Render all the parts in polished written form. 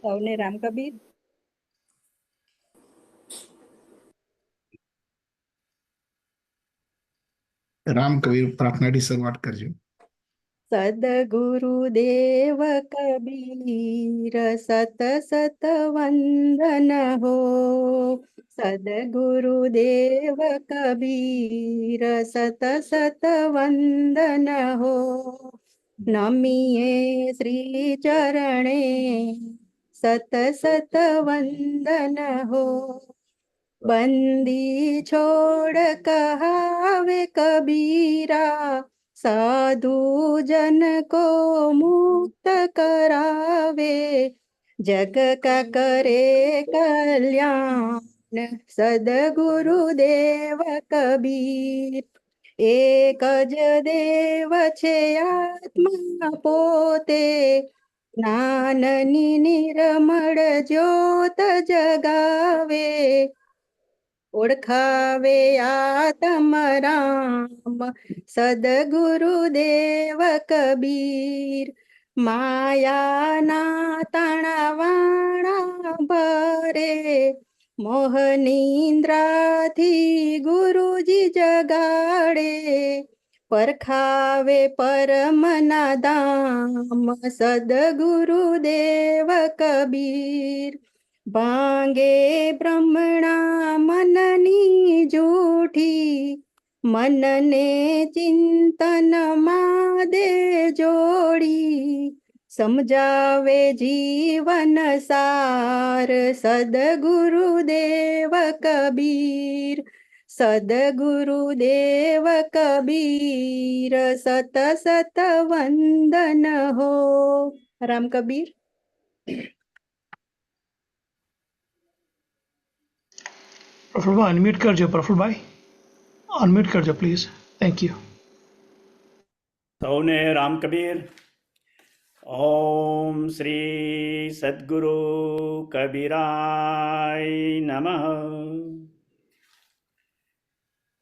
સૌને રામ કબીર. રામ કબીર પ્રાર્થનાથી શરૂઆત કરજો. સદગુરુદેવ કબીર સત સત વંદન હો. સદગુરુદેવ કબીર સત સત વંદન હો. નમીએ શ્રી ચરણે સત સત વંદન હો. બંદી છોડ કહાવે કબીરા, સાધુ જન કો મુક્ત કરાવે. જગ કા કરે કલ્યાણ સદગુરુદેવ કબીર. એક જ દેવ છે આત્મા પોતે, જ્ઞાનની નિર્મળ જ્યોત જગાવે. ઓળખાવે આત્મ રામ સદગુરુદેવ કબીર. માયાના તણવાણા ભરે, મોહનિંદ્રાથી ગુરુજી જગાડે. પરખાવે પરમના ધામ સદગુરુદેવ કબીર. ભાંગે બ્રહ્મણા મનની જૂઠી, મનને ચિંતનમાં દે જોડી. સમજાવે જીવન સાર સદગુરુદેવ કબીર. સદગુરુદેવ કબીર સત સત વંદન હો. રામ કબીર. પ્રફુલભાઈ અનમ્યુટ કરજો. પ્રફુલભાઈ અનમ્યુટ કરજો પ્લીઝ. Thank you. સૌને રામ કબીર. ઓમ શ્રી સદગુરુ કબીરાય નમઃ.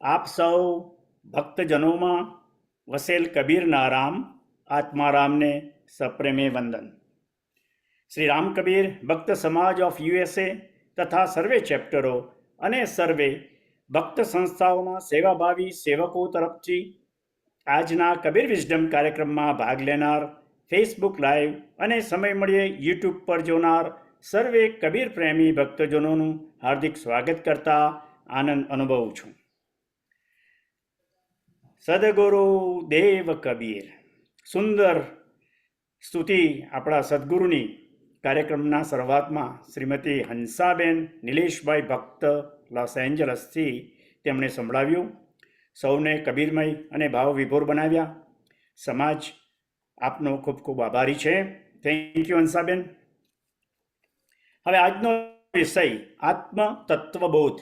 આપ સૌ ભક્તજનોમાં વસેલ કબીરના રામ આત્મારામને સપ્રેમે વંદન. શ્રી રામ કબીર ભક્ત સમાજ ઓફ USA તથા સર્વે ચેપ્ટરો અને સર્વે ભક્ત સંસ્થાઓના સેવાભાવી સેવકો તરફથી આજના કબીર વિઝડમ કાર્યક્રમમાં ભાગ લેનાર, ફેસબુક લાઈવ અને સમય મળીએ યુટ્યુબ પર જોનાર સર્વે કબીર પ્રેમી ભક્તજનોનું હાર્દિક સ્વાગત કરતા આનંદ અનુભવું છું. સદગુરુ દેવ કબીર, સુંદર સ્તુતિ આપણા સદગુરુની કાર્યક્રમના શરૂઆતમાં શ્રીમતી હંસાબેન નિલેશભાઈ ભક્ત લોસ એન્જલસથી તેમણે સંભળાવ્યું. સૌને કબીરમય અને ભાવ વિભોર બનાવ્યા. સમાજ આપનો ખૂબ ખૂબ આભારી છે. Thank you Hansaben. હવે આજનો વિષય આત્મ તત્વબોધ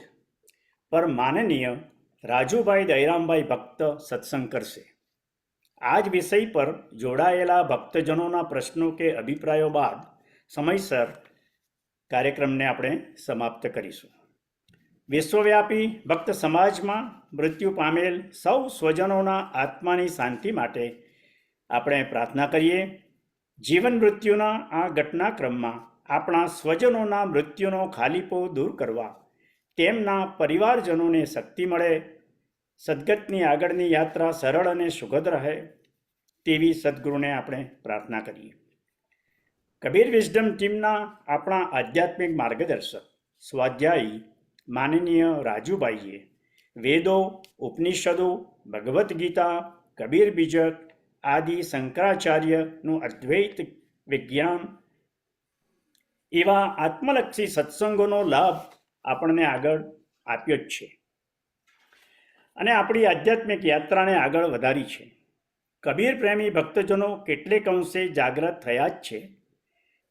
પર માનનીય રાજુભાઈ દયરામભાઈ ભક્ત સત્સંગ કરશે. આ જ વિષય પર જોડાયેલા ભક્તજનોના પ્રશ્નો કે અભિપ્રાયો બાદ સમયસર કાર્યક્રમને આપણે સમાપ્ત કરીશું. વિશ્વવ્યાપી ભક્ત સમાજમાં મૃત્યુ પામેલ સૌ સ્વજનોના આત્માની શાંતિ માટે આપણે પ્રાર્થના કરીએ. જીવન મૃત્યુના આ ઘટનાક્રમમાં આપણા સ્વજનોના મૃત્યુનો ખાલીપો દૂર કરવા તેમના પરિવારજનોને શક્તિ મળે, સદગતની આગળની યાત્રા સરળ અને સુખદ રહે તેવી સદગુરુને આપણે પ્રાર્થના કરીએ. કબીર વિઝડમ ટીમના આપણા આધ્યાત્મિક માર્ગદર્શક સ્વાધ્યાયી માનનીય રાજુભાઈએ વેદો, ઉપનિષદો, ભગવદ્ ગીતા, કબીર બીજક આદિ શંકરાચાર્યનું અદ્વૈત વિજ્ઞાન એવા આત્મલક્ષી સત્સંગોનો લાભ આપણને આગળ આપ્યો જ છે અને આપણી આધ્યાત્મિક યાત્રાને આગળ વધારી છે. કબીર પ્રેમી ભક્તજનો કેટલેક અંશે જાગૃત થયા જ છે.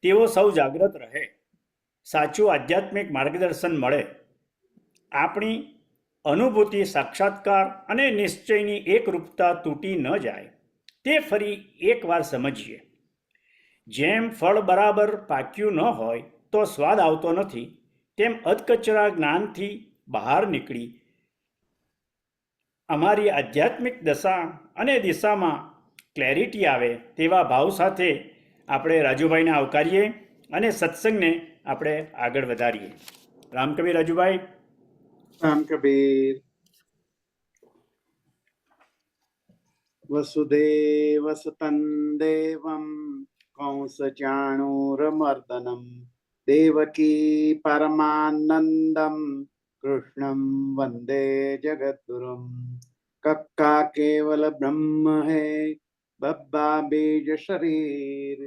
તેઓ સૌ જાગૃત રહે, સાચું આધ્યાત્મિક માર્ગદર્શન મળે, આપણી અનુભૂતિ, સાક્ષાત્કાર અને નિશ્ચયની એકરૂપતા તૂટી ન જાય તે ફરી એકવાર સમજીએ. જેમ ફળ બરાબર પાક્યું ન હોય તો સ્વાદ આવતો નથી, તેમ અધકચરા જ્ઞાનથી બહાર નીકળી અમારી આધ્યાત્મિક દશા અને દિશામાં ક્લેરિટી આવે તેવા ભાવ સાથે આપણે રાજુભાઈને આવકારીએ અને સત્સંગને આપણે આગળ વધારીએ. રામકબીર રાજુભાઈ. રામ કબીર. વસુદેવ સુતં દેવં કંસ ચાણૂરમર્દનમ દેવકી પરમાનંદમ કૃષ્ણમ વંદે જગદ્ગુરુમ. કક્કા કેવલ બ્રહ્મ હે બબ્બા બીજ શરીર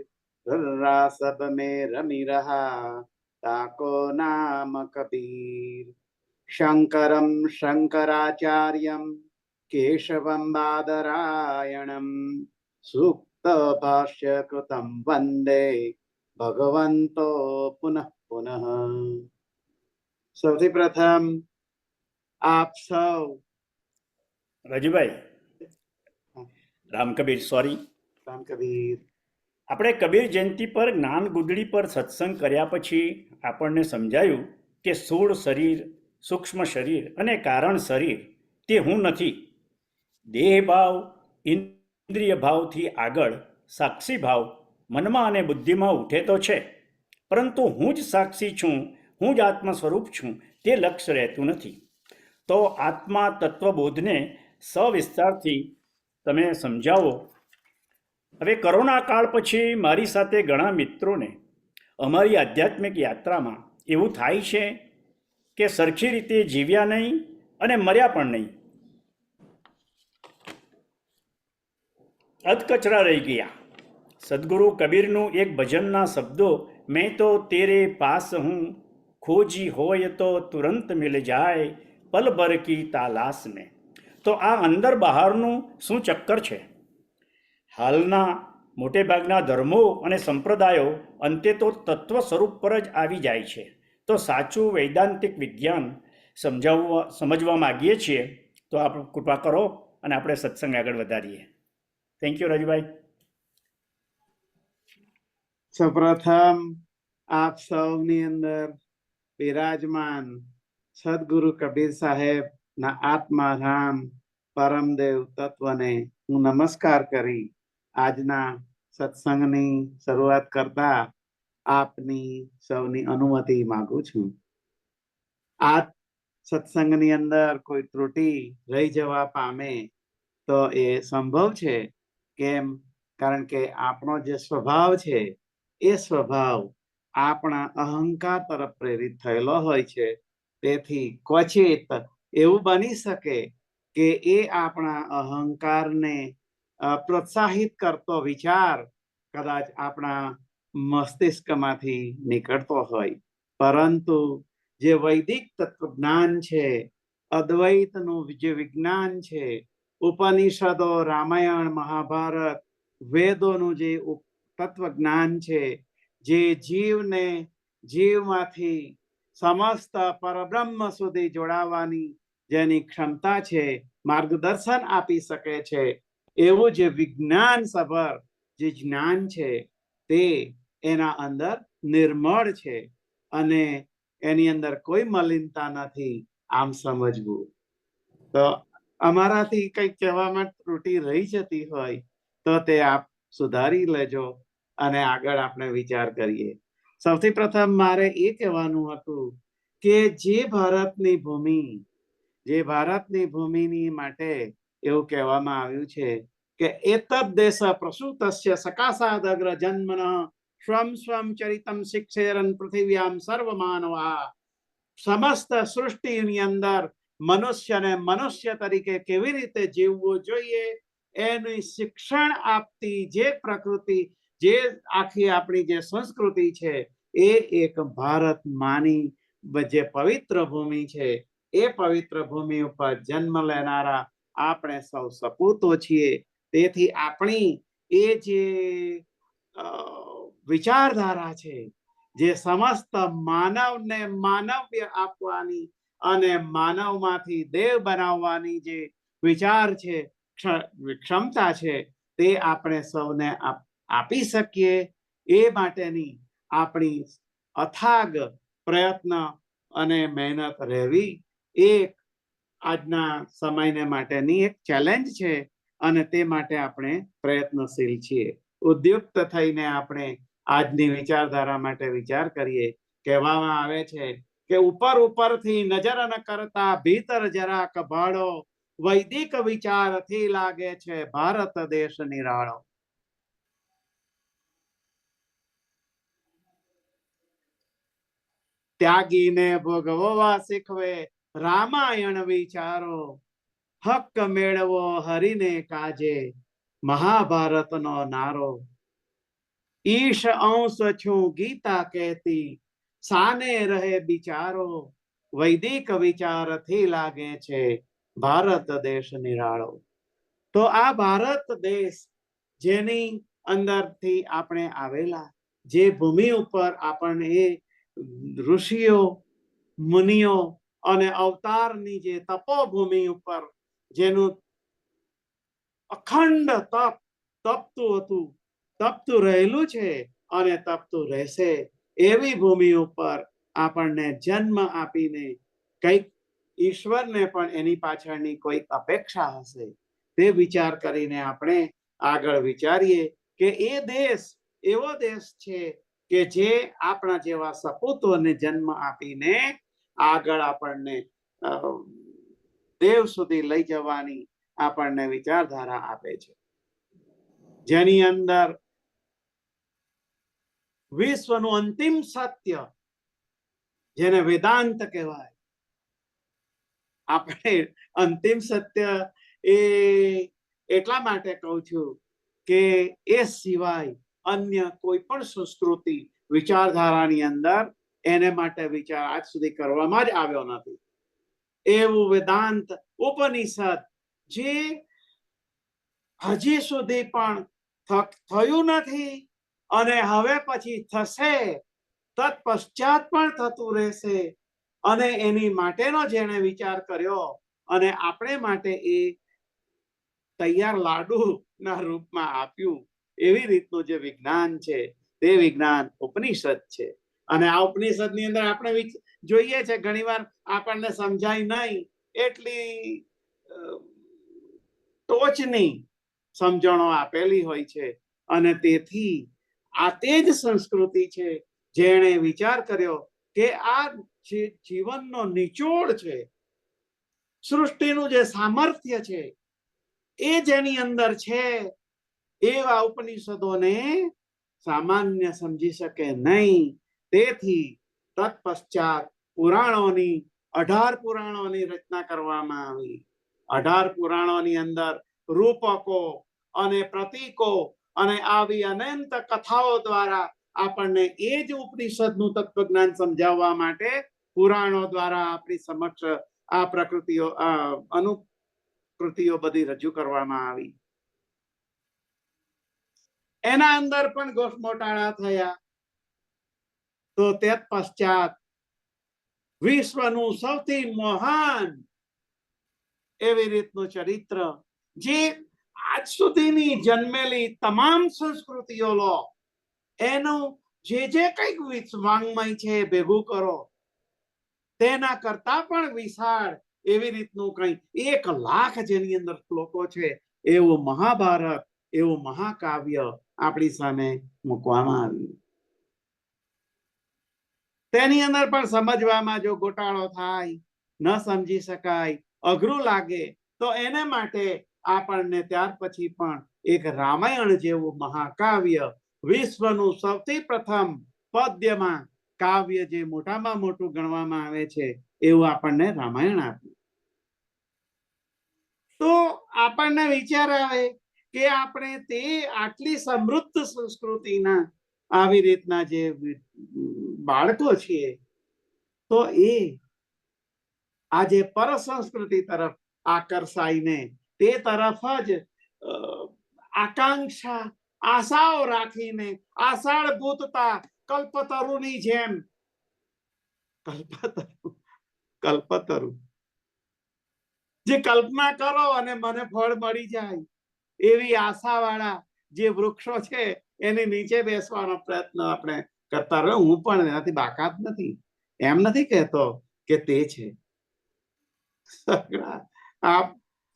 ધર્રા સબ में રમી રહા તાકો નામ કબીર. શંકરમ શંકરાચાર્યમ કેશવમ બાદરાયણમ સૂક્ત ભાષ્ય કૃતમ વંદે ભગવંતો પુનઃ પુનઃ. સૌથી પ્રથમ આપ સૌ. રાજુભાઈ. રામકબીર, સોરી. રામ કબીર. આપણે કબીર જયંતિ પર જ્ઞાન ગુદડી પર સત્સંગ કર્યા પછી આપણને સમજાયું કે સ્થૂળ શરીર, સૂક્ષ્મ શરીર અને કારણ શરીર તે હું નથી. દેહ ભાવ, ઇન્દ્રિય ભાવથી આગળ સાક્ષી ભાવ મનમાં અને બુદ્ધિમાં ઉઠે તો છે, પરંતુ હું જ સાક્ષી છું, હું જ આત્મા સ્વરૂપ છું તે લક્ષ્ય રહેતું નથી. તો આત્મા તત્વબોધને સવિસ્તારથી તમે સમજાવો. હવે કોરોના કાળ પછી મારી સાથે ઘણા મિત્રોને અમારી આધ્યાત્મિક યાત્રામાં એવું થાય છે કે સરખી રીતે જીવ્યા નહીં અને મર્યા પણ નહીં, અધકચરા રહી ગયા. સદગુરુ કબીરનું એક ભજનના શબ્દો, મેં તો તેરે પાસ હું, ખોજી હોય તો તુરંત મિલ જાય, પલ ભર કી તાલાશ મેં. તો આ અંદર બહારનું શું ચક્કર છે? હાલના મોટે ભાગના ધર્મો અને સંપ્રદાયો અંતે તો તત્વ સ્વરૂપ પર જ આવી જાય છે. તો સાચું વૈદાંતિક વિજ્ઞાન સમજવા માગીએ છીએ, તો આપ કૃપા કરો અને આપણે સત્સંગ આગળ વધારીએ. Thank you Rajubhai. સૌપ્રથમ આપ સૌની અંદર બિરાજમાન સદગુરુ કબીર સાહેબ ના આત્મારામ પરમદેવ તત્વને હું નમસ્કાર કરી આજના સત્સંગની શરૂઆત કરતા આપની સૌની અનુમતિ માંગુ છું. આ સત્સંગની અંદર કોઈ ત્રુટિ રહી જવા પામે તો એ સંભવ છે. કેમ? કારણ કે આપણો જે સ્વભાવ છે એ સ્વભાવ આપણા અહંકાર તરફ પ્રેરિત થયેલો હોય છે. તેથી ક્વચિત એવું બની શકે કે એ આપણા અહંકારને પ્રોત્સાહિત કરતો વિચાર કદાચ આપણા મસ્તિષ્કમાંથી નીકળતો હોય, પરંતુ જે વૈદિક તત્વજ્ઞાન છે, અદ્વૈતનું જે વિજ્ઞાન છે, ઉપનિષદો, રામાયણ, મહાભારત, વેદોનું જે તત્વજ્ઞાન છે, જે જીવને જીવમાંથી સમસ્ત પરબ્રહ્મ સુધી જોડાવાની જેની ક્ષમતા છે, માર્ગદર્શન આપી શકે છે, એવું જે વિજ્ઞાન સભર જે જ્ઞાન છે તે એના અંદર નિર્મળ છે અને એની અંદર કોઈ મલિનતા નથી. આમ સમજવું. તો અમારાથી કંઈક કહેવામાં ત્રુટિ રહી જતી હોય તો તે આપ સુધારી લેજો અને આગળ આપણે વિચાર કરીએ. સૌથી પ્રથમ મારે એ કહેવાનું હતું કે જે ભારતની ભૂમિની માટે એવું કહેવામાં આવ્યું છે કે એતદ દેશ પ્રસૂતસ્ય સકાશાદગ્ર જન્મનઃ સ્વમ સ્વમ ચરિતમ શિક્ષેરન પૃથિવ્યામ સર્વ માનવા. સમસ્ત સૃષ્ટિની અંદર મનુષ્યને મનુષ્ય તરીકે કેવી રીતે જીવવું જોઈએ એનું શિક્ષણ આપતી જે પ્રકૃતિ, જે આખી આપણી જે સંસ્કૃતિ છે, એ એક ભારત માની જે પવિત્ર ભૂમિ છે, એ પવિત્ર ભૂમિ ઉપર જન્મ લેનારા આપણે સૌ સપૂતો છીએ. તેથી આપણી એ જે વિચારધારા છે, જે સમસ્ત માનવને માનવ્ય આપવાની અને માનવમાંથી દેવ બનાવવાની જે વિચાર છે, ક્ષમતા છે, તે આપણે સૌને આપી શકીએ. એ માટેની આપણી અથાગ પ્રયત્ન અને મહેનત રહેવી એક આજના સમયને માટેની એક ચેલેન્જ છે અને તે માટે આપણે પ્રયત્નશીલ છીએ. ઉદ્યુક્ત થઈને આપણે આજની વિચારધારા માટે વિચાર કરીએ. કહેવામાં આવે છે કે ઉપર ઉપરથી નજર ન કરતા ભીતર જરાક ભાળો, વૈદિક વિચારથી લાગે છે ભારત દેશ નિરાળો. ત્યાગીને ભોગવવા શીખવે રામાયણ વિચારો, હક મેળવો હરિને કાજે મહાભારતનો નારો. ઈશ અંશ છું ગીતા કહેતી, સાને રહે બિચારો, વૈદિક વિચારથી લાગે છે ભારત દેશ નિરાળો. તો આ ભારત દેશ જેની અંદરથી આપણે આવેલા, જે ભૂમિ ઉપર આપણને એ ઋષિઓ મુનિઓ અને અવતારની જે તપોભૂમિ ઉપર જેનું અખંડ તપ તપતું હતું, તપતું રહેલું છે અને તપતું રહેશે, એવી ભૂમિ ઉપર આપણને જન્મ આપીને કંઈક ઈશ્વરને પણ એની પાછળની કોઈક અપેક્ષા હશે. તે વિચાર કરીને આપણે આગળ વિચારીએ કે એ દેશ એવો દેશ છે કે જે આપણા જેવા સપૂતોને જન્મ આપીને આગળ આપણને દેવ સુધી લઈ જવાની આપણને વિચારધારા આપે છે, જેની અંદર વિશ્વનું અંતિમ સત્ય જેને વેદાંત કહેવાય, આપણે અંતિમ સત્ય એ એટલા માટે કહું છું કે એ સિવાય અન્ય કોઈ પણ સંસ્કૃતિ વિચારધારાની અંદર એને માટે વિચાર આજ સુધી કરવામાં જ આવ્યો નથી. એવું વેદાંત ઉપનિષદ જે હજી સુધી પણ થયું નથી અને હવે પછી થશે, તત્પશ્ચાત પણ થતું રહેશે, અને એની માટેનો જેણે વિચાર કર્યો અને આપણે માટે એ તૈયાર લાડુ ના રૂપમાં આપ્યું, એવી રીતનું જે વિજ્ઞાન છે તે વિજ્ઞાન ઉપનિષદ છે. અને આ ઉપનિષદની અંદર આપણે જોઈએ છે ઘણીવાર આપણને સમજાય નહીં એટલી ટોચની સમજણો આપેલી હોય છે, અને તેથી આ તે જ સંસ્કૃતિ છે જેણે વિચાર કર્યો કે આ જે જીવનનો નિચોડ છે, સૃષ્ટિનું જે સામર્થ્ય છે એ જેની અંદર છે, એવા ઉપનિષદોને સામાન્ય સમજી શકે નહીં. તેથી તત્પશ્ચાત પુરાણોની 18 પુરાણોની રચના કરવામાં આવી. 18 પુરાણોની અંદર રૂપકો અને પ્રતીકો અને આવી અનંત કથાઓ દ્વારા આપણને એ જ ઉપનિષદનું તત્વજ્ઞાન સમજાવવા માટે પુરાણો દ્વારા આપણી સમક્ષ આ પ્રકૃતિઓ અનુકૃતિઓ બધી રજૂ કરવામાં આવી. એના અંદર પણ ગોઠમોટાળા થયા. તો તે પશ્ચાત વિશ્વનું સૌથી મહાન એવી રીતનું ચરિત્ર, જે આજ સુધીની જન્મેલી તમામ સંસ્કૃતિઓ લો, એનું જે કંઈક વાંગ્મય છે ભેગું કરો, તેના કરતા પણ વિશાળ એવી રીતનું કંઈ 1 લાખ જેની અંદર શ્લોકો છે એવું મહાભારત, એવું મહાકાવ્ય આપણી સામે મૂકવામાં આવ્યું. તેની અંદર પણ સમજવામાં જો ગોટાળો થાય, ન સમજી શકાય, અઘરું લાગે, તો એને માટે આપણને ત્યાર પછી પણ એક રામાયણ જેવું મહાકાવ્ય, વિશ્વનું સૌથી પ્રથમ પદ્યમાં કાવ્ય જે મોટામાં મોટું ગણવામાં આવે છે એવું આપણને રામાયણ આપ્યું. તો આપણને વિચાર આવે કે આપણે તે આટલી સમૃદ્ધ સંસ્કૃતિના આવી રીતના જે બાળકો છીએ, તો એ આજે પર સંસ્કૃતિ તરફ આકર્ષાઈને તે તરફ જ આકાંક્ષા આશાઓ રાખીને આષાઢ ભૂતતા કલ્પતરુની જેમ કલ્પતરુ જે કલ્પના કરો અને મને ફળ મળી જાય એવી આશાવાળા જે વૃક્ષો છે એની નીચે બેસવાનો પ્રયત્ન આપણે કરતા રહો. હું પણ એનાથી બાકાત નથી, એમ નથી કહેતો કે તે છે.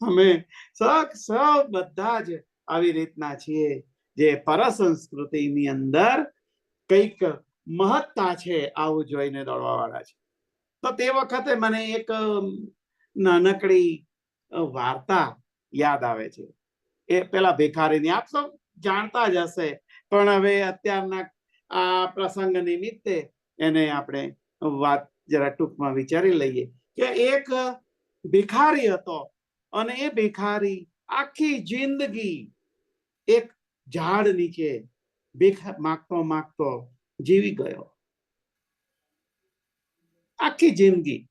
અમે સૌ બધા જ આવી રીતના છીએ જે પર સંસ્કૃતિની અંદર કંઈક મહત્તા છે આવું જોઈને દોડવાવાળા છે. તો તે વખતે મને એક નાનકડી વાર્તા યાદ આવે છે. એ પેલા ભિખારીની આપ સૌ જાણતા જ હશે, પણ હવે અત્યારના આ પ્રસંગ નિમિત્તે એને આપણે વાત જરા ટૂંકમાં વિચારી લઈએ કે એક ભિખારી હતો અને એ ભિખારી આખી જિંદગી એક ઝાડ નીચે ભીખ માગતો માગતો જીવી ગયો. આખી જિંદગી.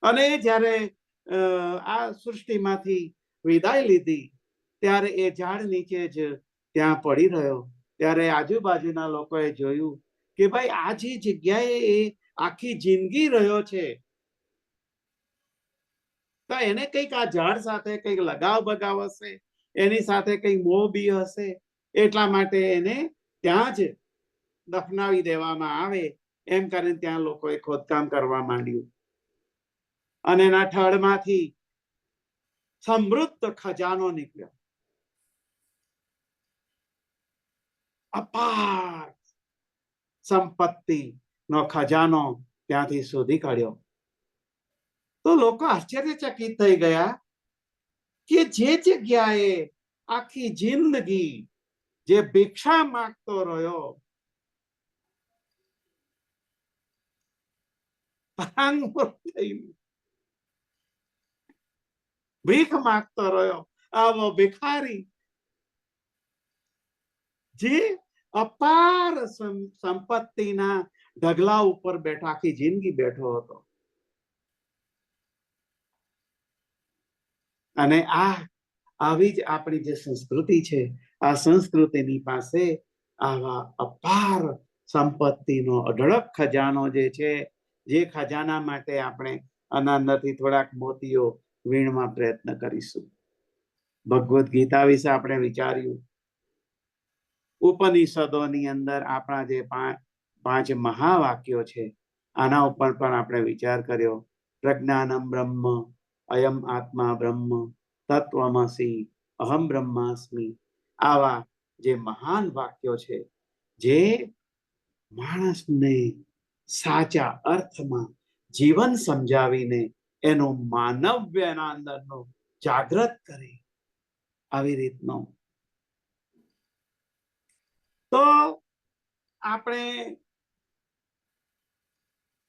અને જ્યારે આ સૃષ્ટિમાંથી વિદાય લીધી ત્યારે એ ઝાડ નીચે જ ત્યાં પડી રહ્યો. ત્યારે આજુબાજુના લોકોએ જોયું કે ભાઈ આ જે જગ્યાએ એ આખી જિંદગી રહ્યો છે, તો એને કંઈક આ ઝાડ સાથે કંઈક લગાવ બગાવ હશે, એની સાથે કંઈક મોહ બી હશે, એટલા માટે એને ત્યાં જ દફનાવી દેવામાં આવે એમ કરીને ત્યાં લોકોએ ખોદકામ કરવા માંડ્યું. અને એના થડમાંથી સમૃદ્ધ ખજાનો નીકળ્યો. અપાર સંપત્તિ નો ખજાનો ત્યાંથી શોધી કાઢ્યો. તો લોકો આશ્ચર્યચકિત થઈ ગયા કે જે જગ્યાએ આખી જિંદગી જે ભિક્ષા માંગતો રહ્યો, ભીખ માંગતો રહ્યો, આવો ભિખારી જે અપાર સંપત્તિના ઢગલા ઉપર બેઠો આખી જિંદગી બેઠો હતો. અને આવી જ આપણી જે સંસ્કૃતિ છે, આ સંસ્કૃતિની પાસે આવા અપાર સંપત્તિનો અઢળક ખજાનો જે છે, જે ખજાના માટે આપણે અંદરથી થોડાક મોતીઓ વીણવા પ્રયત્ન કરીશું. ભગવદ્ ગીતા વિશે આપણે વિચાર્યું. ઉપનિષદોની અંદર આપણા જે પાંચ મહાવાક્યો છે, આના ઉપર પણ આપણે વિચાર કર્યો. પ્રજ્ઞાનમ બ્રહ્મ, અયમ આત્મા બ્રહ્મ, તત્વમસી, અહમ બ્રહ્માસ્મિ. આવા જે મહાન વાક્યો છે, જે માણસને સાચા અર્થમાં જીવન સમજાવીને એનું માનવ્યના અંદરનો જાગૃત કરે, આવી રીતનો. તો આપણે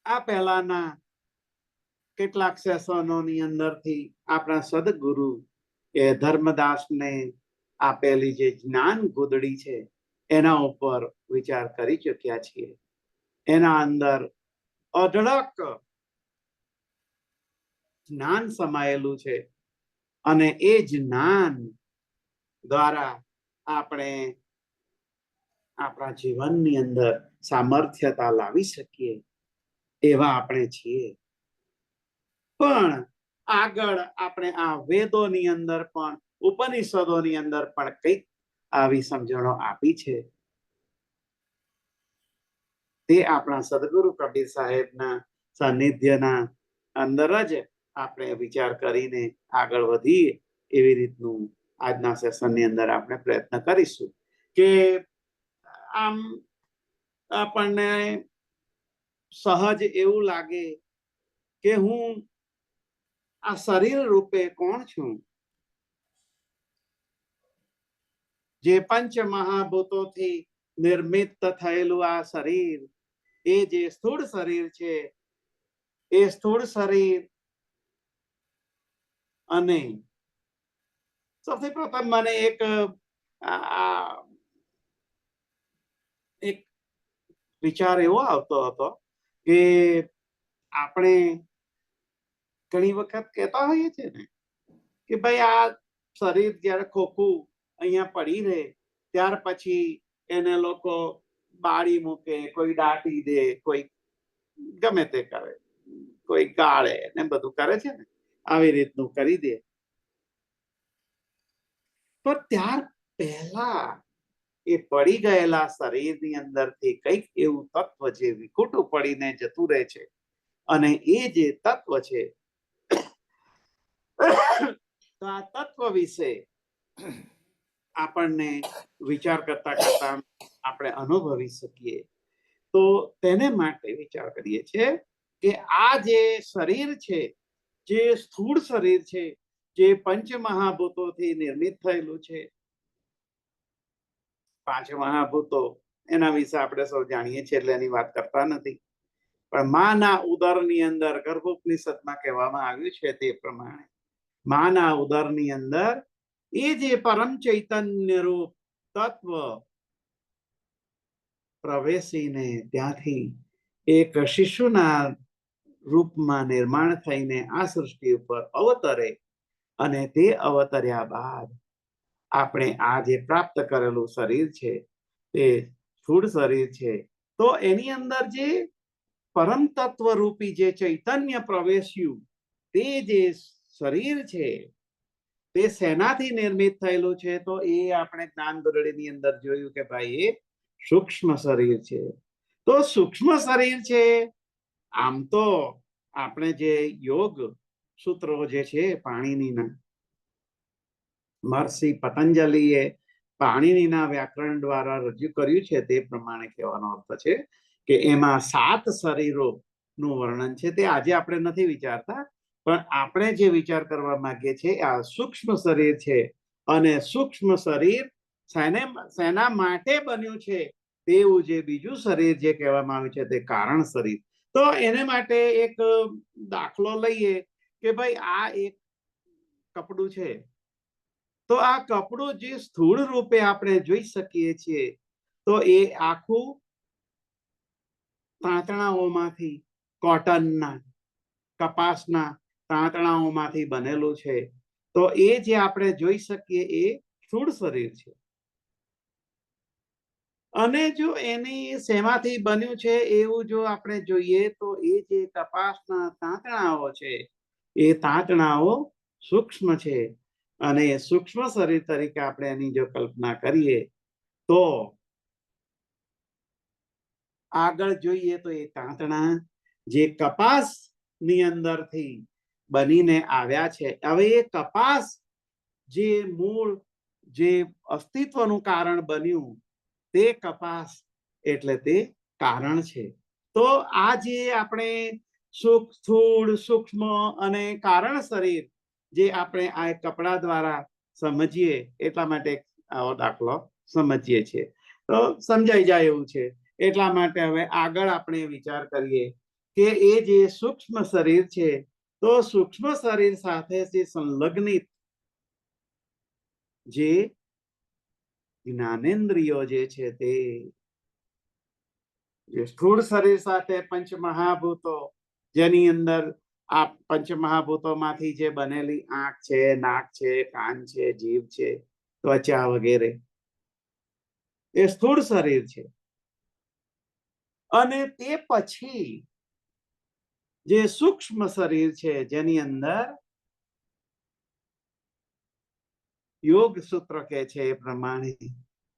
આ પહેલાના કેટલાક સેશનોની અંદરથી આપણા સદગુરુ એ ધર્મદાસને આપેલી જે જ્ઞાન ગોદડી છે એના ઉપર વિચાર કરી ચૂક્યા છીએ. એના અંદર અઢળક જ્ઞાન સમાયેલું છે અને એ જ્ઞાન દ્વારા આપણે આપણા જીવનની અંદર સામર્થ્યતા લાવી શકીએ એવા આપણે છીએ. પણ આગળ આપણે આ વેદોની અંદર પણ, ઉપનિષદોની અંદર પણ કંઈક આવી સમજણો આપી છે. તે આપણા સદગુરુ કબીર સાહેબના સાનિધ્યના અંદર જ આપણે વિચાર કરીને આગળ વધીએ એવી રીતનું આજના સેશનની અંદર આપણે પ્રયત્ન કરીશું. કે આમ આપણને સહજ એવું લાગે કે હું આ શરીર રૂપે કોણ છું? જે પંચ મહાભૂતોથી નિર્મિત થયેલું આ શરીર, એ જે સ્થૂળ શરીર છે, એ સ્થૂળ શરીર. અને સૌથી પ્રથમ મને એક વિચાર એવો આવતો હતો કે આપણે ઘણી વખત કહેતા હોઈએ છીએ ને કે ભાઈ આ શરીર જ્યારે ખોખું અહીંયા પડી રહે ત્યાર પછી એને લોકો બાળી મૂકે, કોઈ દાટી દે, કોઈ ગમે તે કરે, કોઈ ગાળે ને બધું કરે છે ને, આવી રીતનું કરી દે. પણ ત્યાર પહેલા એ પડી ગયેલા શરીરની અંદરથી કંઈક એવું તત્વ જે વિખૂટું પડીને જતું રહે છે, અને એ જે તત્વ છે, તો આ તત્વ વિશે આપણને વિચાર કરતા કરતા આપણે અનુભવી શકીએ. તો તેને માટે વિચાર કરીએ છીએ કે આ જે શરીર છે, જે સ્થૂળ શરીર છે, જે પંચમહાભૂતોથી નિર્મિત થયેલું છે, પાંચ મહાભૂતો એના વિશે આપણે સૌ જાણીએ છીએ એટલે એની વાત કરતા નથી. પણ માના ઉદરની અંદર ગર્ભોપનિષદમાં કહેવામાં આવ્યું છે તે પ્રમાણે માના ઉદરની અંદર એ જે પરમ ચૈતન્ય રૂપ તત્વ પ્રવેશીને ત્યાંથી એક શિશુના રૂપમાં નિર્માણ થઈને આ સૃષ્ટિ ઉપર અવતરે અને તે અવતર્યા બાદ આપણે આ જે પ્રાપ્ત કરેલું શરીર છે તે સ્થૂળ શરીર છે. તો એની અંદર જે પરમ તત્વ રૂપી જે ચૈતન્ય પ્રવેશ્યું તે જે શરીર છે તે શેનાથી નિર્મિત થયેલું છે? તો એ આપણે જ્ઞાન દોરડીની અંદર જોયું કે ભાઈ એ સૂક્ષ્મ શરીર છે. તો સૂક્ષ્મ શરીર છે. આમ તો આપણે જે યોગ સૂત્રો જે છે પાણીનીના, મહર્ષિ પતંજલિએ પાણીનીના વ્યાકરણ દ્વારા રજૂ કર્યું છે તે પ્રમાણે કહેવાનો અર્થ છે કે એમાં 7 શરીરોનું વર્ણન છે. તે આજે આપણે નથી વિચારતા, પણ આપણે જે વિચાર કરવા માંગીએ છીએ આ સૂક્ષ્મ શરીર છે. અને સૂક્ષ્મ શરીર શેના માટે બન્યું છે તેવું જે બીજું શરીર જે કહેવામાં આવ્યું છે તે કારણ શરીર. તો એને માટે એક દાખલો લઈએ કે ભાઈ આ એક કપડું છે. તો આ કપડું જે સ્થૂળ રૂપે આપણે જોઈ શકીએ છીએ તો એ આખું તાંતણાઓમાંથી, કોટનના, કપાસના તાંતણાઓમાંથી બનેલું છે. તો એ જે આપણે જોઈ શકીએ એ સ્થૂળ શરીર છે. અને જો એની શેમાંથી બન્યું છે એવું જો આપણે જોઈએ તો એ જે કપાસના તાંતણાઓ છે એ તાંતણાઓ સૂક્ષ્મ છે. અને સૂક્ષ્મ શરીર તરીકે આપણે એની જો કલ્પના કરીએ તો આગળ જોઈએ તો એ તાંતણા જે કપાસની અંદરથી બનીને આવ્યા છે. હવે એ કપાસ જે મૂળ જે અસ્તિત્વનું કારણ બન્યું તે કપાસ એટલે તે કારણ છે. તો આ જે આપણે સ્થૂળ, સૂક્ષ્મ અને કારણ શરીર જે આપણે આ કપડા દ્વારા સમજીએ એટલા માટે આવો દાખલો સમજીએ છીએ. તો સમજાઈ જાય એવું છે. એટલા માટે હવે આગળ આપણે વિચાર કરીએ કે એ જે સૂક્ષ્મ શરીર છે તો સૂક્ષ્મ શરીર સાથે જે સંલગ્નિત જે જ્ઞાનેન્દ્રિયો જે છે તે જે સ્થૂળ શરીર સાથે પંચમહાભૂતો જેની અંદર આ પંચમહાભૂતોમાંથી જે બનેલી આંખ છે, નાક છે, કાન છે, જીભ છે, ત્વચા વગેરે એ સ્થૂળ શરીર છે. અને તે પછી જે સૂક્ષ્મ શરીર છે જેની અંદર યોગ સૂત્ર કે છે એ પ્રમાણે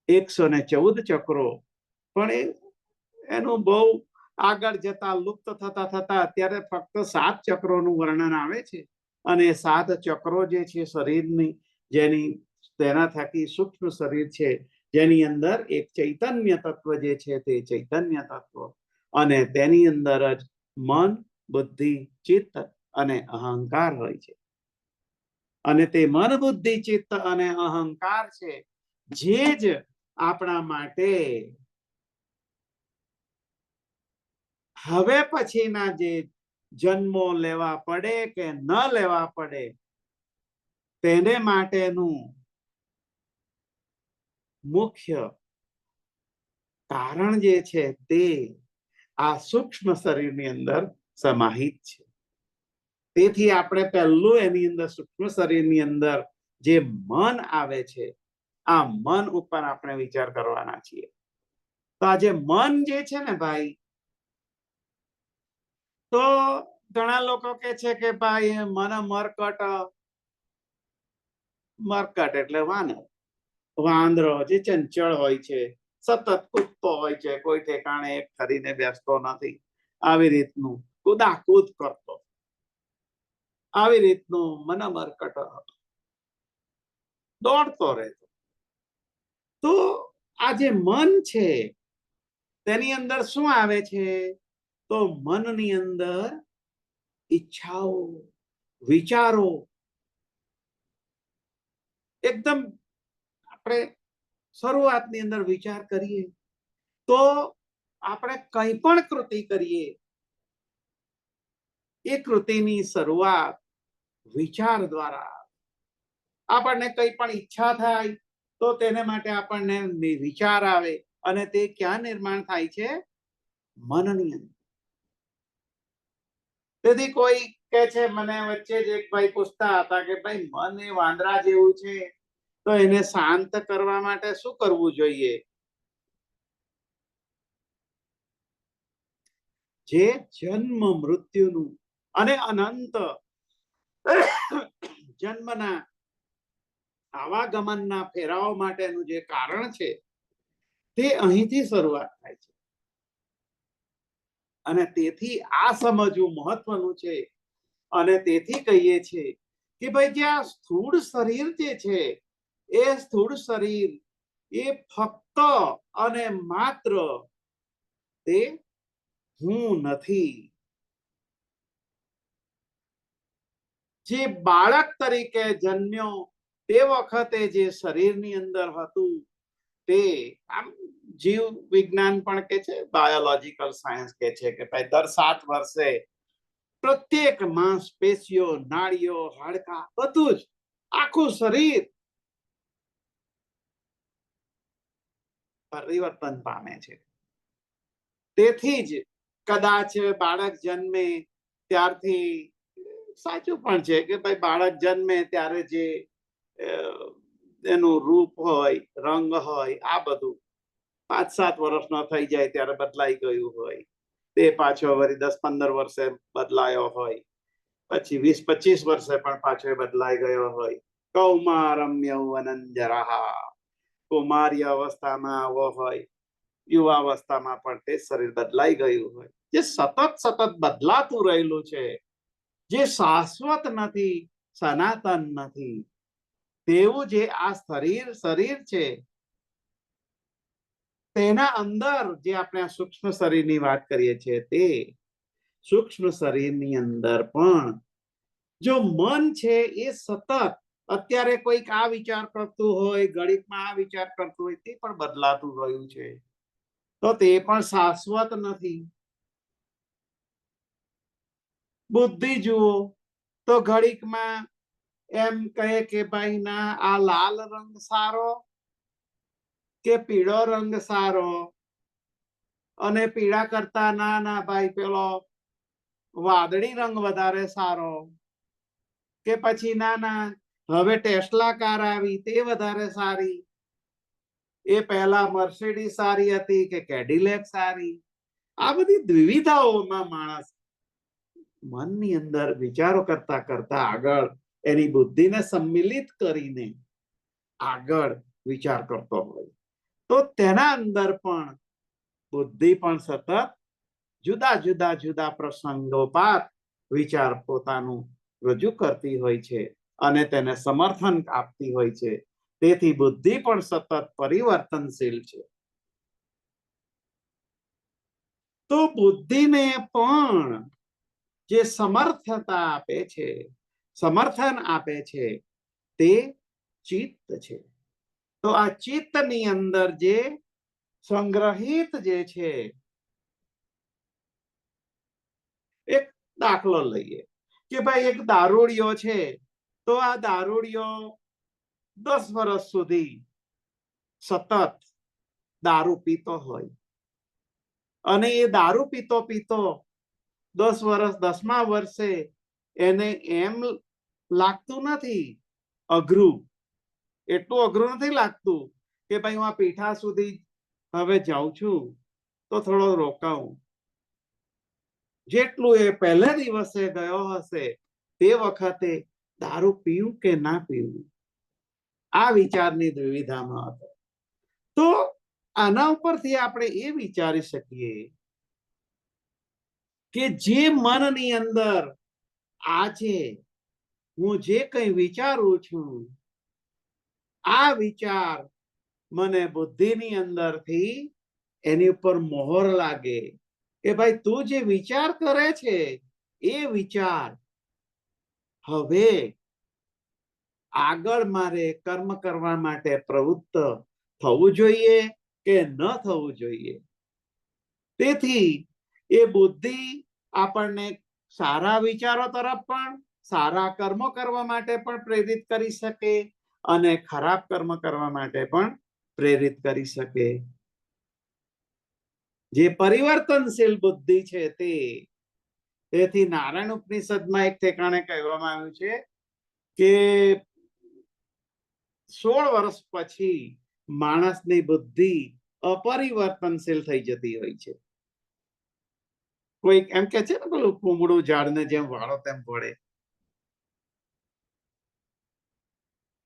114 ચક્રો, પણ એનું બહુ આગળ જતા લુપ્ત થતા થતા અત્યારે ફક્ત 7 ચક્રોનું વર્ણન આવે છે. અને 7 ચક્રો જે છે શરીરની જેની તેના થકી સૂક્ષ્મ શરીર છે જેની અંદર એક ચૈતન્ય તત્વ જે છે તે ચૈતન્ય તત્વ અને તેની અંદર જ મન, બુદ્ધિ, ચિત્ત અને અહંકાર હોય છે. અને તે મન, બુદ્ધિ, ચિત્ત અને અહંકાર છે જે જ આપણા માટે હવે પછીના જે જન્મો લેવા પડે કે ન લેવા પડે તેને માટેનું મુખ્ય કારણ જે છે તે આ સૂક્ષ્મ શરીરની અંદર સમાહિત છે. તેથી આપણે પહેલું એની અંદર સૂક્ષ્મ શરીરની અંદર જે મન આવે છે આ મન ઉપર આપણે વિચાર કરવાના છીએ. તો આ જે મન જે છે ને ભાઈ, તો ઘણા લોકો કે છે કે ભાઈ મન મરકટ એટલે વાંદરો જે ચંચળ હોય છે, સતત કૂદતો હોય છે, કોઈ ઠેકાણે એક કરીને બેસતો નથી, આવી રીતનું કુદાકૂદ કરતો, આવી રીતનું મન મરકટ દોડતો રહેતો. તો આ જે મન છે તેની અંદર શું આવે છે? તો મનની અંદર ઈચ્છાઓ, વિચારો, એકદમ આપણે શરૂઆતની અંદર વિચાર કરીએ તો આપણે કંઈ પણ કૃતિ કરીએ, એ કૃતિની શરૂઆત વિચાર દ્વારા. આપણને કંઈ પણ ઈચ્છા થાય તો તેને માટે આપણને વિચાર આવે, અને તે ક્યાં નિર્માણ થાય છે? મનની અંદર. તેથી કોઈ કે છે, મને વચ્ચે જ એક ભાઈ પૂછતા હતા કે ભાઈ મન એ વાંદરા જેવું છે, તો એને શાંત કરવા માટે શું કરવું જોઈએ? જે જન્મ મૃત્યુનું અને અનંત જન્મના આવાગમનના ફેરાવો માટેનું જે કારણ છે તે અહીંથી શરૂઆત થાય છે. અને તેથી આ સમજવું મહત્વનું છે. અને તેથી કહીએ છીએ કે ભાઈ જે આ સ્થૂળ શરીર જે છે, એ સ્થૂળ શરીર એ ફક્ત અને માત્ર તે હું નથી. જે બાળક તરીકે જન્મ્યો તે વખતે જે શરીરની અંદર હતું તે આમ જીવ વિજ્ઞાન પણ કે છે, બાયોલોજીકલ સાયન્સ કે છે કે ભાઈ દર 7 વર્ષે પ્રત્યેક માંસપેશીઓ, નાડીઓ, હાડકાં બધું જ આખું શરીર પરિવર્તન પામે છે. તેથી જ કદાચ બાળક જન્મે ત્યારથી સાચું પણ છે કે ભાઈ બાળક જન્મે ત્યારે જે એનું રૂપ હોય, રંગ હોય, આ બધું 5-7 વર્ષનો થઈ જાય ત્યારે બદલાઈ ગયું હોય, તે પાછો વળી 10-15 વર્ષે બદલાયો હોય, પછી 20-25 વર્ષે પણ પાછો બદલાઈ ગયો હોય. કૌમારમ યૌવનં જરા, કુમારી અવસ્થામાં આવો હોય, યુવાવસ્થામાં પણ તે શરીર બદલાઈ ગયું હોય. જે સતત બદલાતું રહેલું છે, જે શાશ્વત નથી, સનાતન નથી, તેવું જે આ શરીર છે, તેના અંદર જે આપણે આ સૂક્ષ્મ શરીરની વાત કરીએ છીએ, તે સૂક્ષ્મ શરીરની અંદર પણ જો મન છે એ સતત અત્યારે કોઈક આ વિચાર કરતું હોય, ઘડીકમાં આ વિચાર કરતું હોય, તે પણ બદલાતું રહ્યું છે, તો તે પણ શાશ્વત નથી. બુદ્ધિ જુઓ તો ઘડીકમાં એમ કહે કે ભાઈ ના આ લાલ રંગ સારો કે પીળો રંગ સારો, અને પીળા કરતા ના ભાઈ પેલો વાદળી રંગ વધારે સારો, કે પછી ના હવે ટેસ્લા કાર આવી તે વધારે સારી, એ પહેલા મર્સિડીઝ સારી હતી કે કેડિલેક સારી. આ બધી દ્વિવિધાઓમાં માણસ મનની અંદર વિચારો કરતા કરતા આગળ એની બુદ્ધિને સંમિલિત કરીને આગળ વિચાર કરતો હોય, તો તેના અંદર પણ બુદ્ધિ પણ સતત જુદા પ્રસંગોપાત વિચાર પોતાનું રજૂ કરતી હોય છે અને તેને સમર્થન આપતી હોય છે. તેથી બુદ્ધિ પણ સતત પરિવર્તનશીલ છે. તો બુદ્ધિને પણ જે સમર્થતા આપે છે, સમર્થન આપે છે, તે ચિત્ત છે. તો આ ચિત્તની અંદર જે સંગ્રહિત જે છે, એક દાખલો લઈએ કે ભાઈ એક દારૂડિયો છે, તો આ દારૂડિયો 10 વર્ષ સુધી સતત દારૂ પીતો હોય, અને એ દારૂ પીતો 10 વર્ષ 10મા વર્ષે એને એમ લાગતું નથી, અઘરું એટલું અઘરું નથી લાગતું કે ભાઈ હું આ પીઠા સુધી હવે જાઉં છું તો થોડો રોકાઉં. જેટલું એ પહેલા દિવસે ગયો હશે તે વખતે દારૂ પીવું કે ના પીવું, આ વિચારની દ્વિવિધામાં હતો. તો આના ઉપરથી આપણે એ વિચારી શકીએ કે જે મનની અંદર આજે હું જે કંઈ વિચારું છું, આ વિચાર મને બુદ્ધિની અંદરથી એની ઉપર મોહર લાગે કે ભાઈ તું જે વિચાર કરે છે એ વિચાર હવે આગળ મારે કર્મ કરવા માટે પ્રવૃત્ત થવું જોઈએ કે ન થવું જોઈએ. તેથી એ બુદ્ધિ આપણને સારા વિચારો તરફ પણ, સારા કર્મો કરવા માટે પણ પ્રેરિત કરી શકે અને ખરાબ કર્મ કરવા માટે પણ પ્રેરિત કરી શકે. જે પરિવર્તનશીલ બુદ્ધિ છે તે, તેથી નારાયણ ઉપનિષદમાં એક ઠેકાણે કહેવામાં આવ્યું છે કે 16 વર્ષ પછી માણસની બુદ્ધિ અપરિવર્તનશીલ થઈ જતી હોય છે. કોઈ એમ કે છે ને પેલું કુમળું ઝાડને જેમ વાળો તેમ વળે.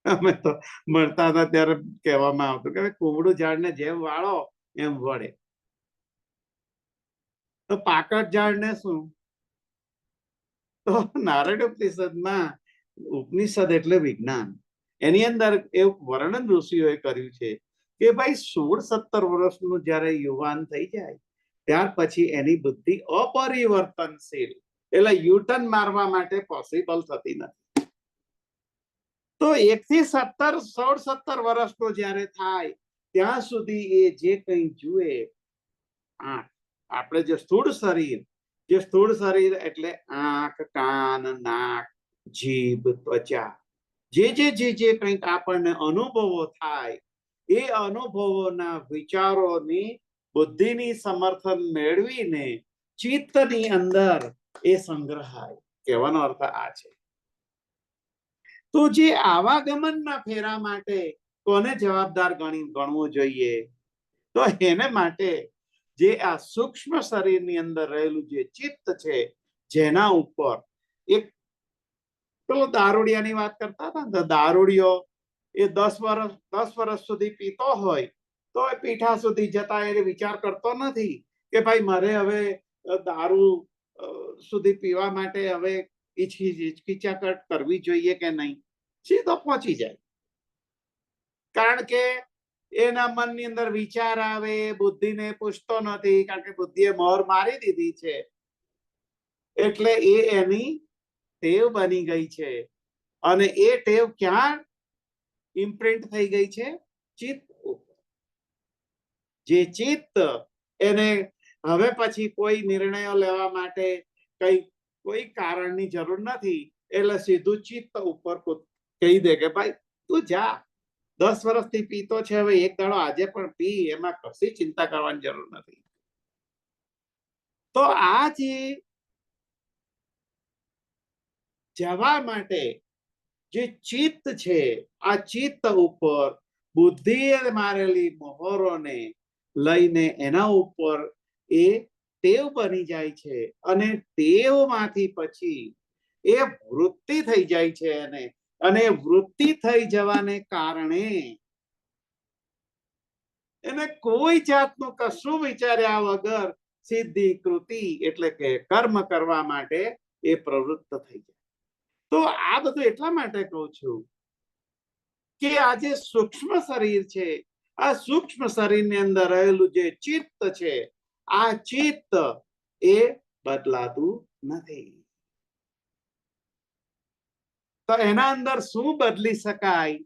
અમે તો મળતા હતા ત્યારે કહેવામાં આવતું કે કુમળું ઝાડને જેમ વાળો એમ વળે. તો પાકડ ઝાડને શું? તો નારાયણ ઉપનિષદમાં, ઉપનિષદ એટલે વિજ્ઞાન, એની અંદર એવું વર્ણન ઋષિઓએ કર્યું છે કે ભાઈ 16-17 વર્ષનું જ્યારે યુવાન થઈ જાય ત્યાર પછી એની બુદ્ધિ અપરિવર્તનશીલ, એટલે યુટર્ન મારવા માટે પોસિબલ થતી નથી. તો 16-17 વર્ષનો જ્યારે થાય ત્યાં સુધી એ જે કંઈ જુએ, આપણે જે સ્થૂળ શરીર એટલે આંખ, કાન, નાક, જીભ, ત્વચા, જે કંઈક આપણને અનુભવો થાય એ અનુભવોના વિચારોની બુદ્ધિની સમર્થન મેળવીને ચિત્તની અંદર એ સંગ્રહાય. કહેવાનો અર્થ આ છે. તો જે આવાગમનના ફેરા માટે કોને જવાબદાર ગણવું જોઈએ? તો એને માટે જે આ સૂક્ષ્મ શરીરની અંદર રહેલું જે ચિત્ત છે, જેના ઉપર એક પેલો દારૂડિયાની વાત કરતા હતા ને, દારૂડિયો એ 10 વર્ષ સુધી પીતો હોય તો એ પીઠા સુધી જતા એ વિચાર કરતો નથી કે ભાઈ મારે હવે દારૂ સુધી પીવા માટે હવે હિચકિચાટ કરવી જોઈએ કે નહીં. સીધો પહોંચી જાય, કારણ કે એના મનની અંદર વિચાર આવે, બુદ્ધિને પૂછતો નથી, કારણ કે બુદ્ધિએ મોહર મારી દીધી છે. એટલે એ એની ટેવ બની ગઈ છે અને એ ટેવ ક્યાં ઇમ્પ્રિન્ટ થઈ ગઈ છે? ચિત્ત ઉપર. જે ચિત્ત એને હવે પછી કોઈ નિર્ણયો લેવા માટે કોઈ કારણની જરૂર નથી, એટલે સીધું ચિત્ત ઉપર કહી દે કે ભાઈ તું જા, 10 વર્ષથી પીતો છે, હવે એક દાડો આજે પણ પી, એમાં કશી ચિંતા કરવાની જરૂર નથી. તો આ જે જવા માટે જે ચિત્ત છે, આ ચિત્ત ઉપર બુદ્ધિએ મારેલી મોહરોને લઈને એના ઉપર એ ટેવ બની જાય છે અને ટેવમાંથી પછી એ વૃત્તિ થઈ જાય છે અને વૃત્તિ થઈ જવાને કારણે એને કોઈ જાતનું કશું વિચાર્યા વગર સિદ્ધિ કૃતિ એટલે કે કર્મ કરવા માટે એ પ્રવૃત્ત થઈ જાય. તો આ બધું એટલા માટે કહું છું કે આ જે સૂક્ષ્મ શરીર છે, આ સૂક્ષ્મ શરીરની અંદર રહેલું જે ચિત્ત છે, આ ચિત્ત એ બદલાતું નથી. તો એના અંદર શું બદલી શકાય?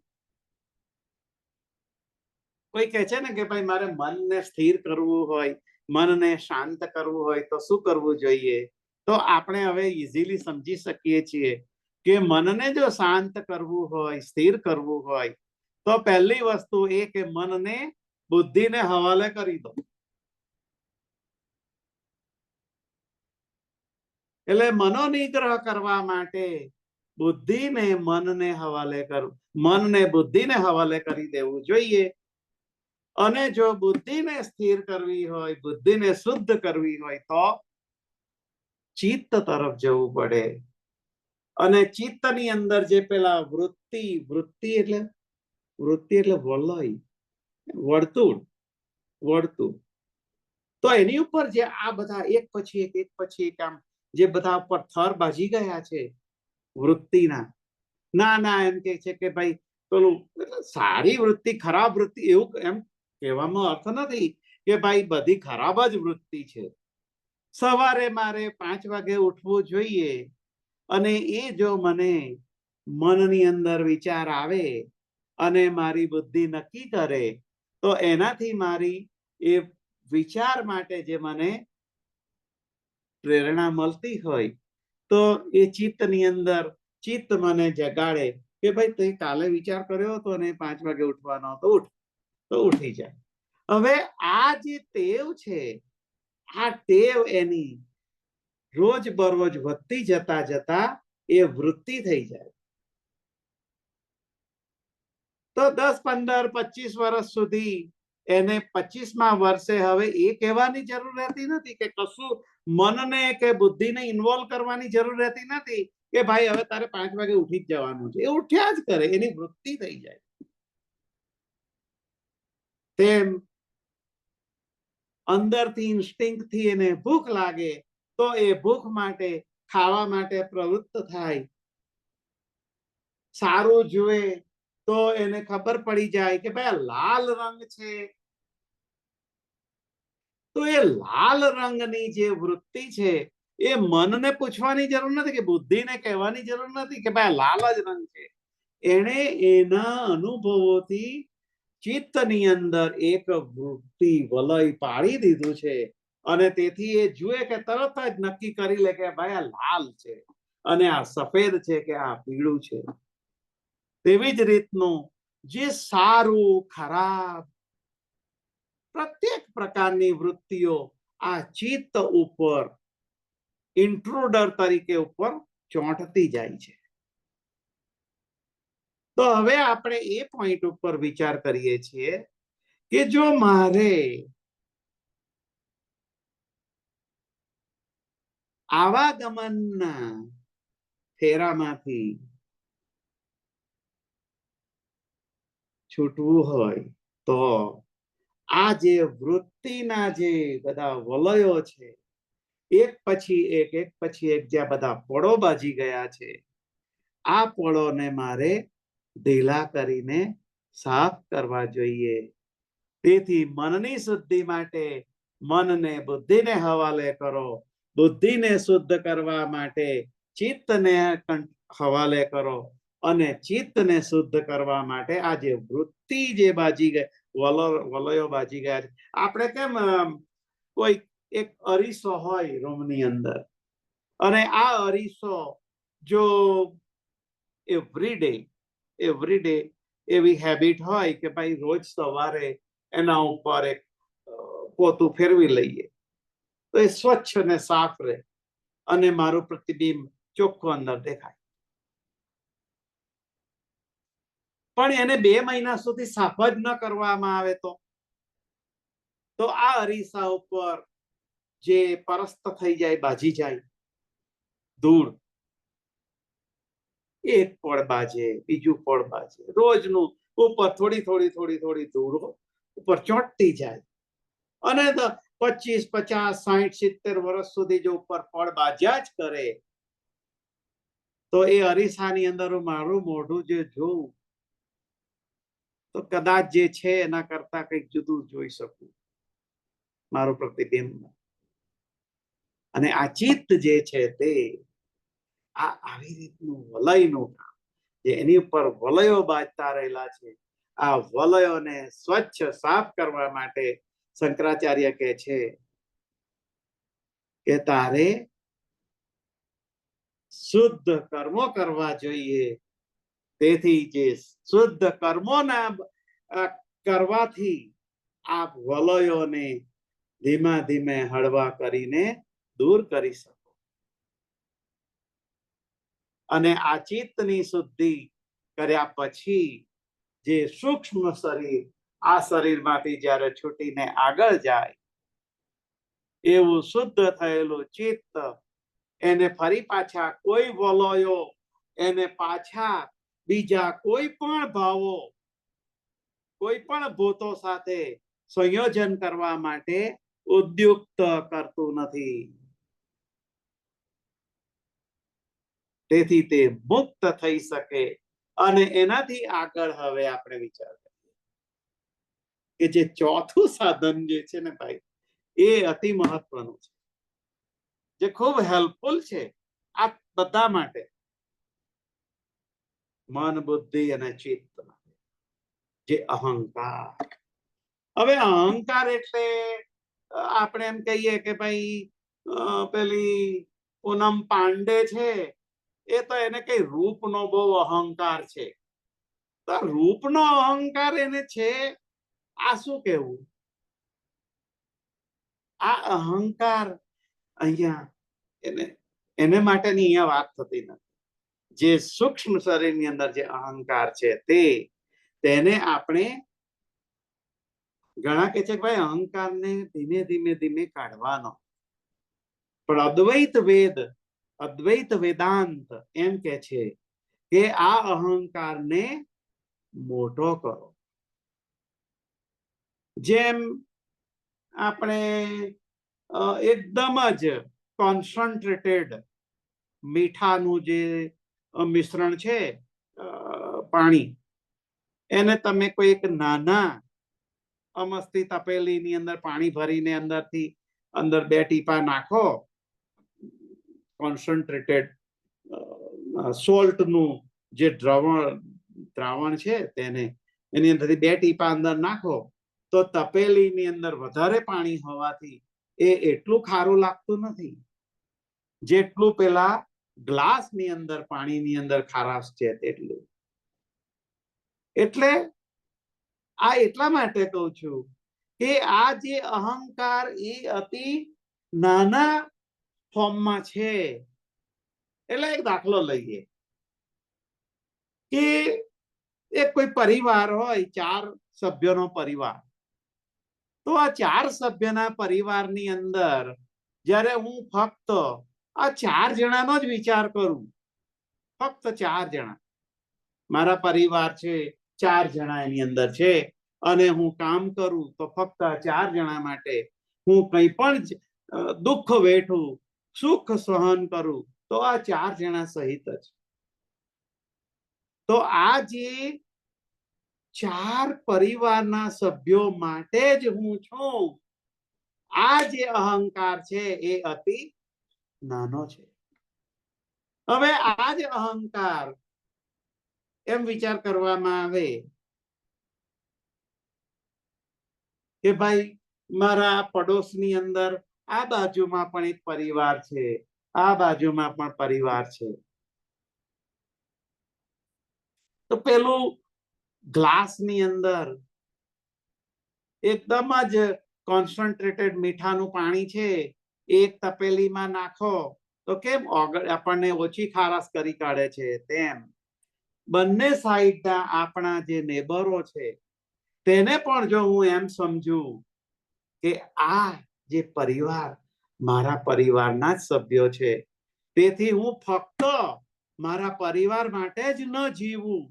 કોઈ કહે છે ને કે ભાઈ મારે મનને સ્થિર કરવું હોય, મનને શાંત કરવું હોય તો શું કરવું જોઈએ? તો આપણે હવે ઇઝીલી સમજી શકીએ છીએ કે મનને જો શાંત કરવું હોય, સ્થિર કરવું હોય, તો પહેલી વસ્તુ એ કે મનને બુદ્ધિને હવાલે કરી દો. એટલે મનોનિગ્રહ કરવા માટે બુદ્ધિને મનને હવાલે કરવું, મનને બુદ્ધિને હવાલે કરી દેવું જોઈએ. અને જો બુદ્ધિને સ્થિર કરવી હોય, બુદ્ધિને શુદ્ધ કરવી હોય તો ચિત્ત તરફ જવું પડે. અને ચિત્તની અંદર જે પેલા વૃત્તિ એટલે વલય, વર્તુળ, તો એની ઉપર જે આ બધા એક પછી એક આમ જે બધા ઉપર થર બાજી ગયા છે વૃત્તિના, ના એમ કે છે કે ભાઈ પેલું એટલે સારી વૃત્તિ ખરાબ વૃત્તિ એવું એમ કહેવાનો અર્થ નથી કે ભાઈ બધી ખરાબ જ વૃત્તિ છે. સવારે મારે 5 વાગે ઉઠવું જોઈએ અને એ જો મને મનની અંદર વિચાર આવે અને મારી બુદ્ધિ નક્કી કરે તો એનાથી મારી એ વિચાર માટે જે મને પ્રેરણા મળતી હોય તો એ ચિત્તની અંદર ચિત્ત મને જગાડે કે ભાઈ તે કાલે વિચાર કર્યો હતો ને 5 વાગે ઉઠવાનો તો ઉઠ, તો ઉઠી જાય. હવે આ જે ટેવ છે, આ ટેવ એની રોજ બરોજ વધતી જતા જતા એ વૃત્તિ થઈ જાય. તો 10, 15, 25 વર્ષ સુધી એને 25મા વર્ષે હવે એ કહેવાની જરૂર રહેતી નથી કે કશું મનને કે બુદ્ધિને ઇન્વોલ્વ કરવાની જરૂર રહેતી નથી કે ભાઈ હવે તારે 5 વાગે ઉઠી જ જવાનું છે. એ ઉઠ્યા જ કરે, એની વૃત્તિ થઈ જાય. તેમ અંદરથી ઇન્સ્ટિંક્ટથી એને ભૂખ લાગે તો એ ભૂખ માટે ખાવા માટે પ્રવૃત્ત થાય. સારું જુએ તો એને ખબર પડી જાય કે ભાઈ લાલ રંગ છે, તો એ લાલ રંગની જે વૃત્તિ છે એ મનને પૂછવાની જરૂર નથી કે બુદ્ધિને કહેવાની જરૂર નથી કે ભાઈ લાલ જ રંગ છે. એને એના અનુભવોથી ચિત્તની અંદર એક વૃત્તિ વલય પાડી દીધું છે અને તેથી એ જુએ કે તરત જ નક્કી કરી લે કે ભાઈ આ લાલ છે અને આ સફેદ છે કે આ પીળું છે. તેવી જ રીતનું જે સારું ખરાબ પ્રત્યેક પ્રકારની વૃત્તિઓ આ ચિત્ત ઉપર ઇન્ટ્રુડર તરીકે ઉપર ચોંટતી જાય છે. તો હવે આપણે એ પોઈન્ટ ઉપર વિચાર કરીએ છીએ કે જો મારે આવાગમનના ફેરામાંથી છૂટવું હોય તો આ જે વૃત્તિના જે બધા વલયો છે એક પછી એક જ્યાં બધા પળો બાજી ગયા છે, આ પળોને મારે ઢીલા કરીને સાફ કરવા જોઈએ. તેથી મનની શુદ્ધિ માટે મનને બુદ્ધિને હવાલે કરો, બુદ્ધિને શુદ્ધ કરવા માટે ચિત્તને હવાલે કરો અને ચિત્તને શુદ્ધ કરવા માટે આ જે વૃત્તિ જે બાજી ગઈ વલયો બાજી ગયા છે. આપણે કેમ કોઈ એક અરીસો હોય રૂમની અંદર અને આ અરીસો જો એવરીડે એવી હેબિટ હોય કે ભાઈ રોજ સવારે એના ઉપર એક પોતું ફેરવી લઈએ તો એ સ્વચ્છ અને સાફ રહે અને મારું પ્રતિબિંબ ચોખ્ખું અંદર દેખાય. પણ એને 2 મહિના સુધી સાફ જ ન કરવામાં આવે તો આ અરીસા ઉપર જે પરસ્ત થઈ જાય, બાજી જાય ધૂળ, એક પળ બાજે, બીજું પળ બાજે, રોજનું ઉપર થોડી ધૂળ ઉપર ચોંટતી જાય અને 25, 50, 60, 70 વર્ષ સુધી જો ઉપર પળ બાજ્યા જ કરે તો એ અરીસાની અંદર મારું મોઢું જે જોઉં તો કદાચ જે છે એના કરતા કંઈક જુદું જોઈ શકું, મારું પ્રતિબિંબ. અને આ ચિત્ત જે છે તે આ આવી રીતનું વલયનું કામ જે એની ઉપર વલયો બાજતા રહેલા છે, આ વલયોને સ્વચ્છ સાફ કરવા માટે શંકરાચાર્ય કહે છે કે તારે શુદ્ધ કર્મો કરવા જોઈએ. તેથી જે શુદ્ધ કર્મોના કરવાથી આ વલયોને ધીમે ધીમે હળવા કરીને દૂર કરી શકો. અને આ ચિત્તની શુદ્ધિ કર્યા પછી જે સૂક્ષ્મ શરીર આ શરીરમાંથી જ્યારે છૂટીને આગળ જાય એવું શુદ્ધ થયેલું ચિત્ત એને ફરી પાછા કોઈ વલયો એને પાછા બીજા કોઈ પણ ભાવો કોઈ પણ ભૂતો સાથે સંયોજન કરવા માટે ઉદ્યુક્ત કરતું નથી. તેથી તે મુક્ત થઈ શકે અને એનાથી આગળ હવે આપણે વિચાર કરીએ કે જે ચોથું સાધન જે છે ને ભાઈ, એ અતિ મહત્વનું છે, જે ખૂબ હેલ્પફુલ છે આ બધા માટે, મન, બુદ્ધિ અને ચિત્ત, જે અહંકાર. હવે અહંકાર એટલે આપણે એમ કહીએ કે ભાઈ પેલી પૂનમ પાંડે છે, એ તો એને કઈ રૂપનો બહુ અહંકાર છે. તો રૂપનો અહંકાર એને છે, આ શું કેવું? આ અહંકાર અહીંયા એને માટેની અહીંયા વાત થતી નથી. જે સૂક્ષ્મ શરીરની અંદર જે અહંકાર છે તેને આપણે ઘણા કે છે કે ભાઈ અહંકારને ધીમે ધીમે ધીમે કાઢવાનો, પણ અદ્વૈત વેદાંત એમ કે છે કે આ અહંકારને મોટો કરો. જેમ આપણે એકદમ જ કોન્સન્ટ્રેટેડ મીઠાનું જે મિશ્રણ છે, પાણી, એને તમે કોઈ એક નાના અમસ્તી તપેલીની અંદર પાણી ભરીને અંદર 2 ટીપા નાખો, કોન્સન્ટ્રેટેડ સોલ્ટનું જે દ્રાવણ છે તેને એની અંદરથી 2 ટીપા અંદર નાખો, તો તપેલીની અંદર વધારે પાણી હોવાથી એ એટલું ખારું લાગતું નથી જેટલું પેલા ગ્લાસની અંદર પાણીની અંદર ખારાશ છે તેટલું. એટલે આ એટલા માટે કહું છું કે આ જે અહંકાર એ અતિ નાના ફોર્મમાં છે. એટલે એક દાખલો લઈએ કે એક કોઈ પરિવાર હોય, 4 સભ્યોનો પરિવાર, તો આ 4 સભ્યના પરિવારની અંદર જ્યારે હું ફક્ત આ 4 જણાનો જ વિચાર કરું, ફક્ત 4 જણા મારા પરિવાર છે, 4 જણા એની અંદર છે, અને હું કામ કરું તો ફક્ત આ 4 જણા માટે હું કંઈ પણ દુઃખ વેઠું, સુખ સહન કરું તો આ 4 જણા સહિત જ. તો આ જે 4 પરિવારના સભ્યો માટે જ હું છું, આ જે અહંકાર છે એ અતિ નાનો છે. હવે આ જ અહંકાર એમ વિચાર કરવામાં આવે કે ભાઈ મારા પડોશની અંદર આ બાજુમાં પણ એક પરિવાર છે, આ બાજુમાં પણ પરિવાર છે, તો પેલું ગ્લાસની અંદર એકદમ જ કોન્સન્ટ્રેટેડ મીઠાનું પાણી છે, એક તપેલીમાં નાખો તો કેમ આપણને ઓછી ખારાશ કરી કાઢે છે, તેમ બંને સાઈડના આપણા જે નેબરો છે તેને પણ જો હું એમ સમજુ કે આ જે પરિવાર મારા પરિવારના જ સભ્યો છે, તેથી હું ફક્ત મારા પરિવાર માટે જ ન જીવું,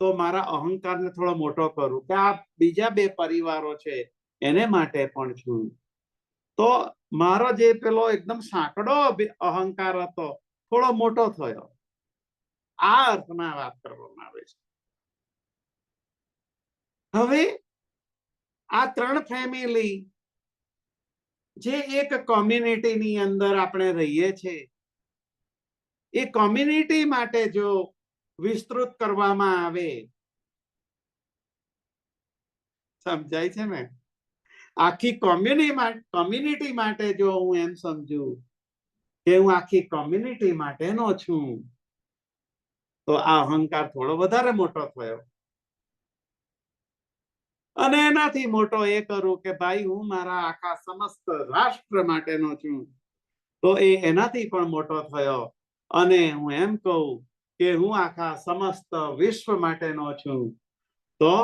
તો મારા અહંકારને થોડો મોટો કરું કે આ બીજા 2 પરિવારો છે એને માટે પણ છું, તો મારો જે પેલો એકદમ સાંકડો અહંકાર હતો થોડો મોટો થયો. આ અર્થમાં વાત કરવામાં આવે છે. હવે આ 3 ફેમિલી જે એક કોમ્યુનિટીની અંદર આપણે રહીએ છીએ, એ કોમ્યુનિટી માટે જો વિસ્તૃત કરવામાં આવે, સમજાય છે ને? આખી કોમ્યુનિટી માટે જો હું એમ સમજુ કે હું આખી કોમ્યુનિટી માટેનો છું, તો આ અહંકાર થોડો વધારે મોટો થયો. અને એનાથી મોટો એ કરું કે ભાઈ હું મારા આખા સમસ્ત રાષ્ટ્ર માટેનો છું, તો એનાથી પણ મોટો થયો. અને હું એમ કહું કે હું આખા સમસ્ત વિશ્વ માટેનો છું, તો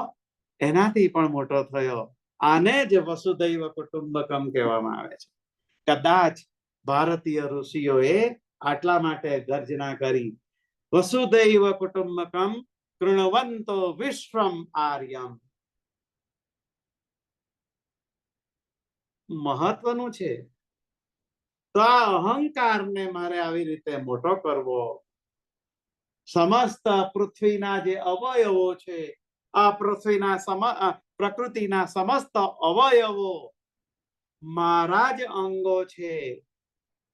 એનાથી પણ મોટો થયો. આને જ વસુધૈવ કુટુંબકમ કહેવામાં આવે છે. કદાચ ભારતીય ઋષિઓએ આટલા માટે ગર્જના કરી, વસુધૈવ કુટુંબકમ કૃણવંતો વિશ્વમ આર્યમ. મહત્વનું છે. તો આ અહંકારને મારે આવી રીતે મોટો કરવો, સમસ્ત પૃથ્વીના જે અવયવો છે, આ પ્રકૃતિના સમસ્ત અવયવો મારા જ અંગો છે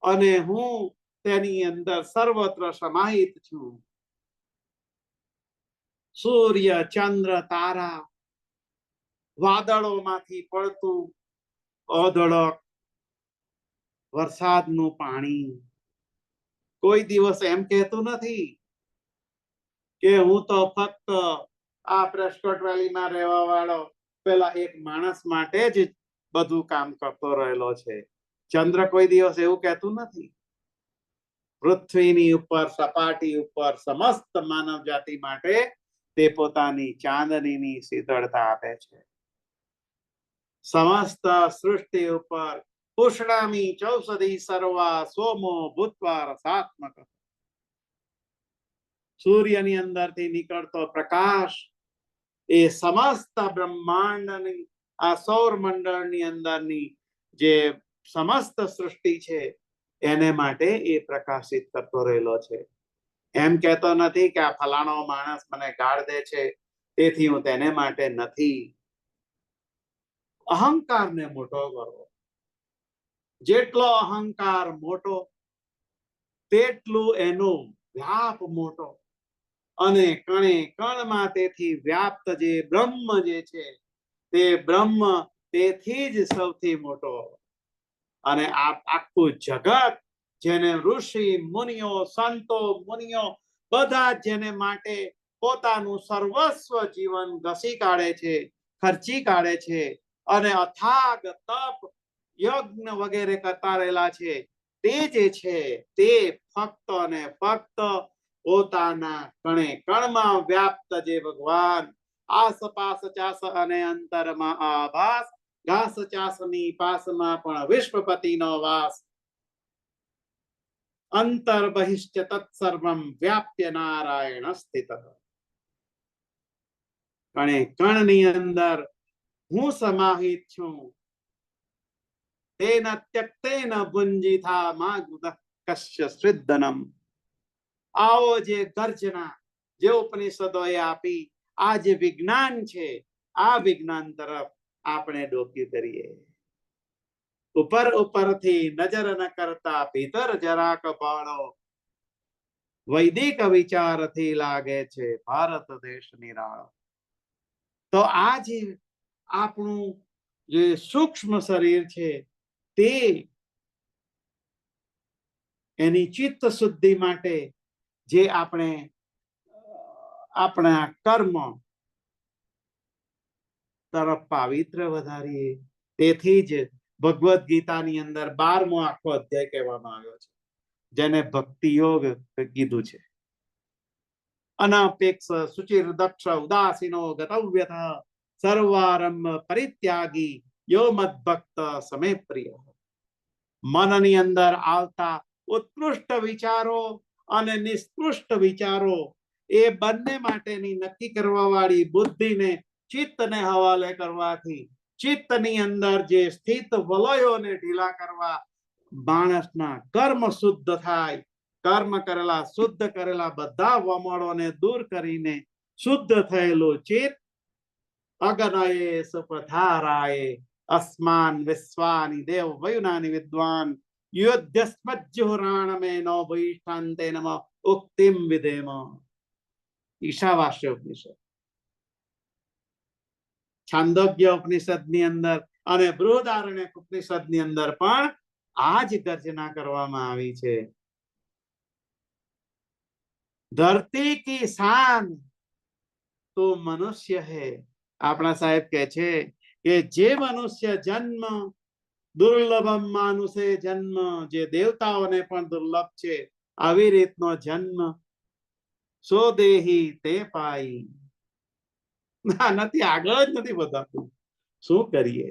અને હું તેની અંદર સર્વત્ર સમાહિત છું. સૂર્ય, ચંદ્ર, તારા, વાદળોમાંથી પડતું અઢળક વરસાદનું પાણી, કોઈ દિવસ એમ કહેતું નથી કે હું તો ફક્ત આ પ્રેસ્કોટ વેલીમાં રહેવા વાળો પેલા એક માણસ માટે જ બધું કામ કરતો રહેલો છે. ચંદ્ર કોઈ દિવસ એવું કહેતું નથી. પૃથ્વીની ઉપર, સપાટી ઉપર સમસ્ત માનવ જાતિ માટે તે પોતાની ચાંદનીની શીતળતા આપે છે. સમસ્ત સૃષ્ટિ ઉપર પુષ્ણામી ચૌષધિ સર્વા સોમો ભૂત્વા રસાત્મક. સૂર્યની અંદરથી નીકળતો પ્રકાશ એ સમસ્ત બ્રહ્માંડની, આ સૌર મંડળની અંદરની જે સમસ્ત સૃષ્ટિ છે એને માટે એ પ્રકાશિત કરતો રહેલો છે. એમ કહેતો નથી કે આ ફલાણો માણસ મને ગાળ દે છે તેથી હું તેને માટે નથી. અહંકારને મોટો કરો. જેટલો અહંકાર મોટો તેટલું એનો વ્યાપ મોટો. અને કણે કણમાં તેથી વ્યાપ્ત જે બ્રહ્મ જે છે તે બ્રહ્મ તેથી જ સૌથી મોટો. અને આ આખું જગત જેને ઋષિ મુનિઓ, સંતો મુનિઓ બધા જેને માટે પોતાનું સર્વસ્વ જીવન ઘસી કાઢે છે, ખર્ચી કાઢે છે અને અથાગ તપ યજ્ઞ વગેરે કરતા રહેલા છે, તે જે છે તે ફક્ત અને ફક્ત પોતાના કણે કણમાં વ્યાપ્ત જે ભગવાન આસપાસ ચાસ અને અંતરમાં આભાસ, ઘાસ ચાસની પાસમાં પણ વિશ્વપતિનો વાસ. અંતર બહિશ્ચ તત્સર્વમ વ્યાપ્ય નારાયણ સ્થિત. કણે કણની અંદર હું સમાહિત છું. તેન ત્યક્તેન ભુંજીથા માગુદ કશ્ય શ્રિદ્ધનમ. આવો જે ગર્જના જે ઉપનિષદોએ આપી, આ જે વિજ્ઞાન છે, આ વિજ્ઞાન તરફ આપણે ડોક્યું કરીએ. ઉપર ઉપરથી નજર ન કરતા ભીતર જરાક બાળો. વૈદિક વિચારથી લાગે છે ભારત દેશ નિરાળો. તો આ જે આપણું જે સૂક્ષ્મ શરીર છે તે એની ચિત્ત શુદ્ધિ માટે જે આપણે આપણા કર્મ તરફ પાવિત્ર વધારીએ. તેથી જ ભગવદ્ ગીતાની અંદર 12મો આખો અધ્યાય કહેવામાં આવ્યો છે, જેને ભક્તિ યોગ કીધું છે. અનાપેક્ષ સુચિર દક્ષ ઉદાસીનો ગતવ્યથ સર્વારંભ પરિત્યાગી યો મદ ભક્ત સમે પ્રિય. મનની અંદર આવતા ઉત્કૃષ્ટ વિચારો અને નિષ્કૃષ્ટ વિચારો એ બંને માટેની નક્કી કરવા વાળી બુદ્ધિને ચિત્તને હવાલે કરવાથી ચિત્તની અંદર જે સ્થિત વલયોને ઢીલા કરવા માણસના કર્મ શુદ્ધ થાય. કર્મ કરેલા, શુદ્ધ કરેલા બધા વમળોને દૂર કરીને શુદ્ધ થયેલું ચિત્ત અગનયે સુપધારાય અસ્માન વિશ્વાની દેવ વયુનાની વિદ્વાન યુદ્ધસ્મજ્જુરાણમે નો ભૈષ્ઠાંતે નમ ઉક્તિમ વિધેમ. ઈશાવાસ્ય ઉપનિષદ, છાંદોગ્ય ઉપનિષદની અંદર અને બૃહદારણ્યક ઉપનિષદની અંદર પણ આ જ ગર્જના કરવામાં આવી છે. ધરતી કી શાન તો મનુષ્ય હૈ. આપણા સાહેબ કહે છે કે જે મનુષ્ય જન્મ દુર્લભમ માનુષે જન્મ, જે દેવતાઓને પણ દુર્લભ છે આવી રીતનો જન્મ સો દેહી તે પાઈ. નથી, આગળ જ નથી બતાતું. શું કરીએ?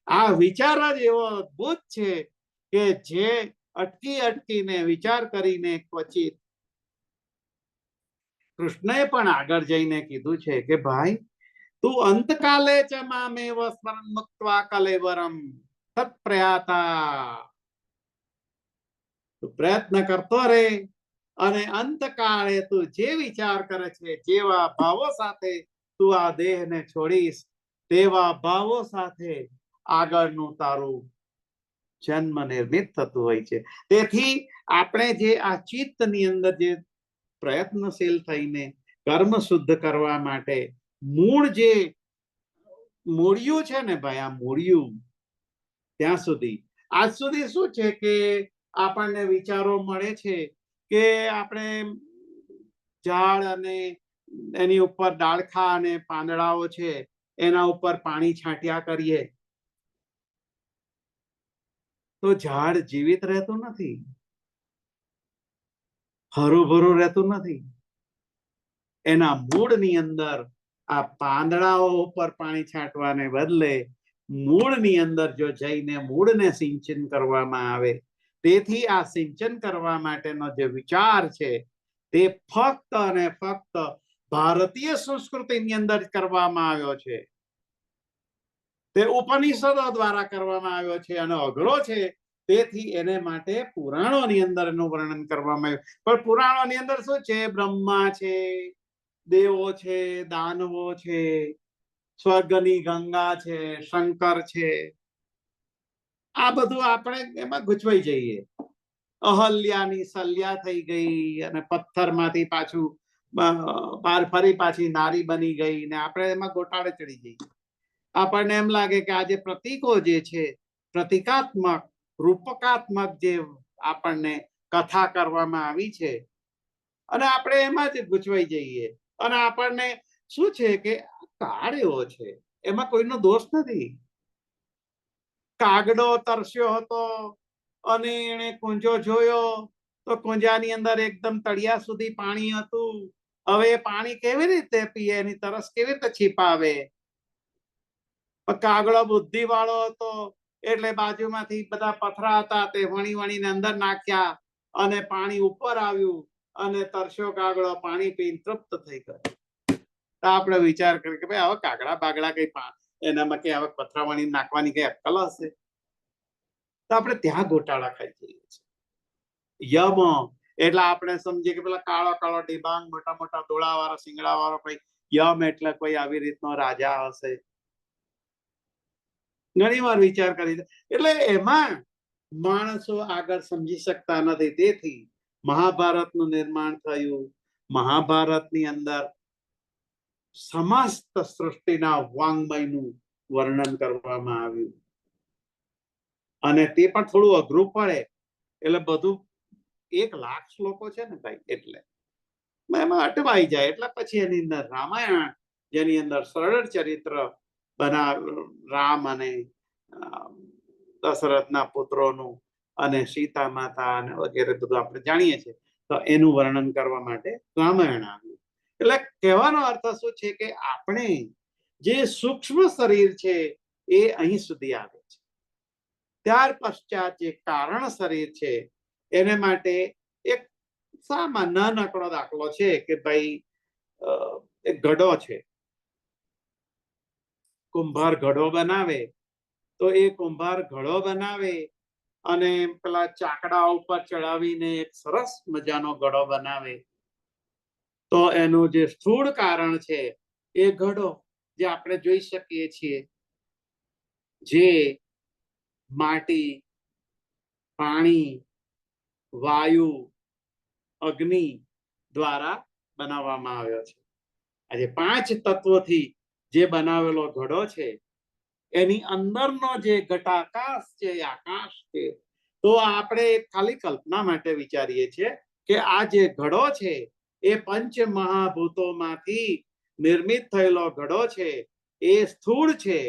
આ વિચાર જ એવો અદભુત છે કે જે અટકી અટકીને વિચાર કરીને ક્વચિત કૃષ્ણએ પણ આગળ જઈને કીધું છે કે ભાઈ તું અંતકાલે ચ મામેવ સ્મરણ મુક્ત્વા કલેવરમ તત્પ્રયાતા. તું પ્રયત્ન કરતો રે અને અંતકાળે તું જે વિચાર કરે છે, જેવા ભાવો સાથે તું આ દેહને છોડીશ, તેવા ભાવો સાથે આગળનું તારું જન્મ નિર્મિત થતું હોય છે. તેથી આપણે જે આ ચિત્તની અંદર જે પ્રયત્નશીલ થઈને કર્મ શુદ્ધ કરવા માટે મૂળ જે મૂળિયું છે ને ભાઈ, આ મૂળિયું ત્યાં સુધી આજ સુધી શું છે કે આપણને વિચારો મળે છે કે આપણે ઝાડ અને એની ઉપર ડાળખા અને પાંદડાઓ છે એના ઉપર પાણી છાંટ્યા કરીએ તો ઝાડ જીવિત રહેતું નથી, હરું ભરું રહેતું નથી. એના મૂળની અંદર આ પાંદડાઓ ઉપર પાણી છાંટવાને બદલે મૂળની અંદર જો જઈને મૂળને સિંચન કરવામાં આવે, તેથી આ સિંચન કરવા માટેનો જે વિચાર છે તે ફક્ત અને ફક્ત ભારતીય સંસ્કૃતિની અંદર કરવામાં આવ્યો છે. તે ઉપનિષદો દ્વારા કરવામાં આવ્યો છે અને અઘરો છે. તેથી એને માટે પુરાણોની અંદર એનું વર્ણન કરવામાં આવ્યું. પણ પુરાણોની અંદર શું છે? બ્રહ્મા છે, દેવો છે, દાનવો છે, સ્વર્ગની ગંગા છે, શંકર છે. આ બધું આપણે એમાં ગૂંચવાઈ જઈએ. અહલ્યાની સલ્યા થઈ ગઈ અને પથ્થરમાંથી પાછું ફરી પાછી નારી બની ગઈ ને આપણે એમાં ગોટાળે ચડી જઈએ. આપણને એમ લાગે કે આ જે પ્રતીકો જે છે, પ્રતિકાત્મક રૂપકાત્મક જે આપણને કથા કરવામાં આવી છે અને આપણે એમાં જ ગૂંચવાઈ જઈએ. અને આપણને શું છે કે કાળ એવો છે, એમાં કોઈનો દોષ નથી. કાગડો તરસ્યો હતો અને એને કુંજો જોયો તો કુંજાની અંદર એકદમ તળિયા સુધી પાણી હતું. હવે એ પાણી કેવી રીતે પીએ, એની તરસ કેવી રીતે છીપાવે? કાગડો બુદ્ધિ વાળો હતો એટલે બાજુમાંથી બધા પથરા હતા તે વણી વણીને અંદર નાખ્યા અને પાણી ઉપર આવ્યું અને તરસ્યો કાગડો પાણી પીને તૃપ્ત થઈ ગયો. તો આપણે વિચાર કરીએ કે ભાઈ હવે કાગડા બાગડા કઈ એનામાં કઈ હવે પથરા વણી નાખવાની કઈ અક્કલ હશે? તો આપણે ત્યાં ગોટાળા ખાઈ જઈએ છીએ. યમ એટલે આપણે સમજીએ કે પેલા કાળો કાળો ડિબાંગ મોટા મોટા ડોળા વાળો શિંગડા વાળો કોઈ યમ એટલે કોઈ આવી રીતનો રાજા હશે. ઘણી વાર વિચાર કરી એટલે એમાં માણસો આગળ સમજી શકતા નથી. તેથી મહાભારતનું નિર્માણ થયું. મહાભારતની અંદર સમસ્ત સૃષ્ટિના વાંગ્મયનું વર્ણન કરવામાં આવ્યું અને તે પણ થોડું અઘરું પડે. એટલે બધું 1,00,000 શ્લોકો છે ને ભાઈ, એટલે એમાં અટવાઈ જાય. એટલે પછી એની અંદર રામાયણ, જેની અંદર સરળ ચરિત્ર રામ અને દશરથના પુત્રોનું અને સીતા માતા અને વગેરે બધું આપણે જાણીએ છીએ, તો એનું વર્ણન કરવા માટે રામાયણ આવ્યું. એટલે કહેવાનો અર્થ શું છે કે આપણે જે સૂક્ષ્મ શરીર છે એ અહીં સુધી આવે છે. ત્યાર પશ્ચાત જે કારણ શરીર છે એને માટે એક સામાન્ય નાનકડો દાખલો છે કે ભાઈ એક ઘડો છે. કુંભાર ઘડો બનાવે તો એ કુંભાર ઘડો બનાવે અને પેલા ચાકડા ઉપર ચડાવીને એક સરસ મજાનો ઘડો બનાવે. તો એનું જે સ્થૂળ કારણ છે એ ઘડો જે આપણે જોઈ શકીએ છીએ, જે માટી, પાણી, વાયુ, અગ્નિ દ્વારા બનાવવામાં આવ્યો છે. આજે 5 તત્વોથી જે બનાવેલો ઘડો છે એની અંદરનો જે ઘટાકાશ છે, આકાશ છે. તો આપણે ખાલી કલ્પના માટે વિચારીએ છીએ કે આ જે ઘડો છે એ પંચ મહાભૂતોમાંથી નિર્મિત થયેલો ઘડો છે. એ સ્થૂળ છે,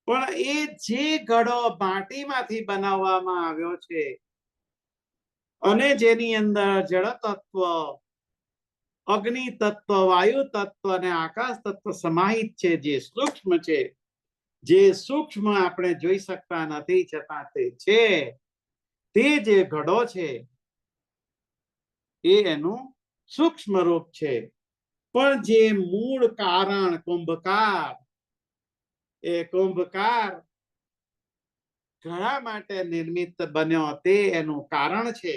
પણ એ જે ઘડો માટીમાંથી બનાવવામાં આવ્યો છે અને જેની અંદર જળ તત્વ, અગ્નિ તત્વ, વાયુ તત્વ અને આકાશ તત્વ સમાહિત છે, જે સૂક્ષ્મ છે, જે સૂક્ષ્મ આપણે જોઈ શકતા નથી છતાં તે છે, તે જે ઘડો છે એ એનું સૂક્ષ્મ રૂપ છે. પણ જે મૂળ કારણ કુંભકાર, એ કુંભકાર ઘણા માટે નિર્મિત બન્યો તે એનું કારણ છે.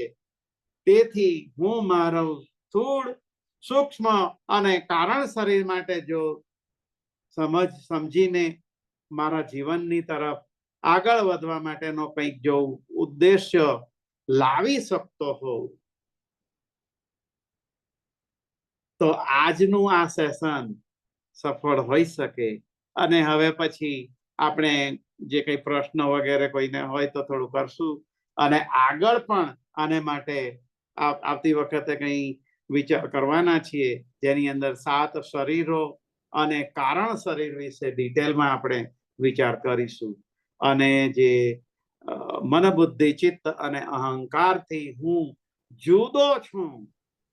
તેથી હું મારો સ્થૂળ સૂક્ષ્મ અને કારણ શરીર માટે જો સમજીને મારા જીવનની તરફ આગળ વધવા માટેનો કંઈક જો ઉદ્દેશ્ય લાવી શકતો હોઉં તો આજનું આ સેશન સફળ હોઈ શકે. અને હવે પછી આપણે જે કઈ પ્રશ્ન વગેરે કોઈને હોય તો થોડું કરશું, અને આગળ પણ આને માટે આવતી વખતે કઈ વિચાર કરવાના છીએ જેની અંદર 7 શરીરો અને કારણ શરીર વિશે ડિટેલમાં આપણે વિચાર કરીશું. અને જે મન બુદ્ધિ ચિત્ત અને અહંકારથી હું જુદો છું,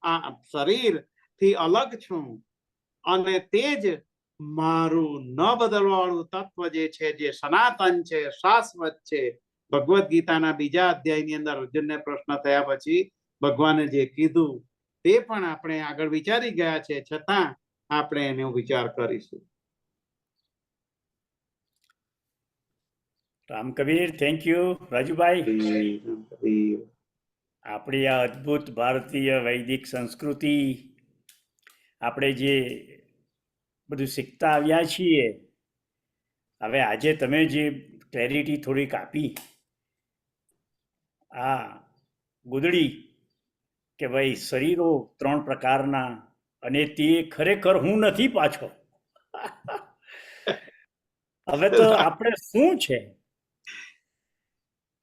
આ શરીર થી અલગ છું, અને તે જ મારું ન બદલવાળું તત્વ જે છે, જે સનાતન છે, શાશ્વત છે. ભગવદ્ ગીતાના 2જા અધ્યાયની અંદર અર્જુનને પ્રશ્ન થયા પછી ભગવાને જે કીધું તે પણ આપણે આગળ વિચારી ગયા છે, છતાં આપણે એનો વિચાર કરીશું. Ram Kabir, thank you Rajubhai. આપણી આ અદ્ભુત ભારતીય વૈદિક સંસ્કૃતિ, આપણે જે બધું શીખતા આવ્યા છીએ, હવે આજે તમે જે ક્લેરિટી થોડીક આપી, આ ગુદડી કે ભાઈ શરીરો 3 પ્રકારના, અને તે ખરેખર હું નથી પાછો. હવે તો આપણે શું છે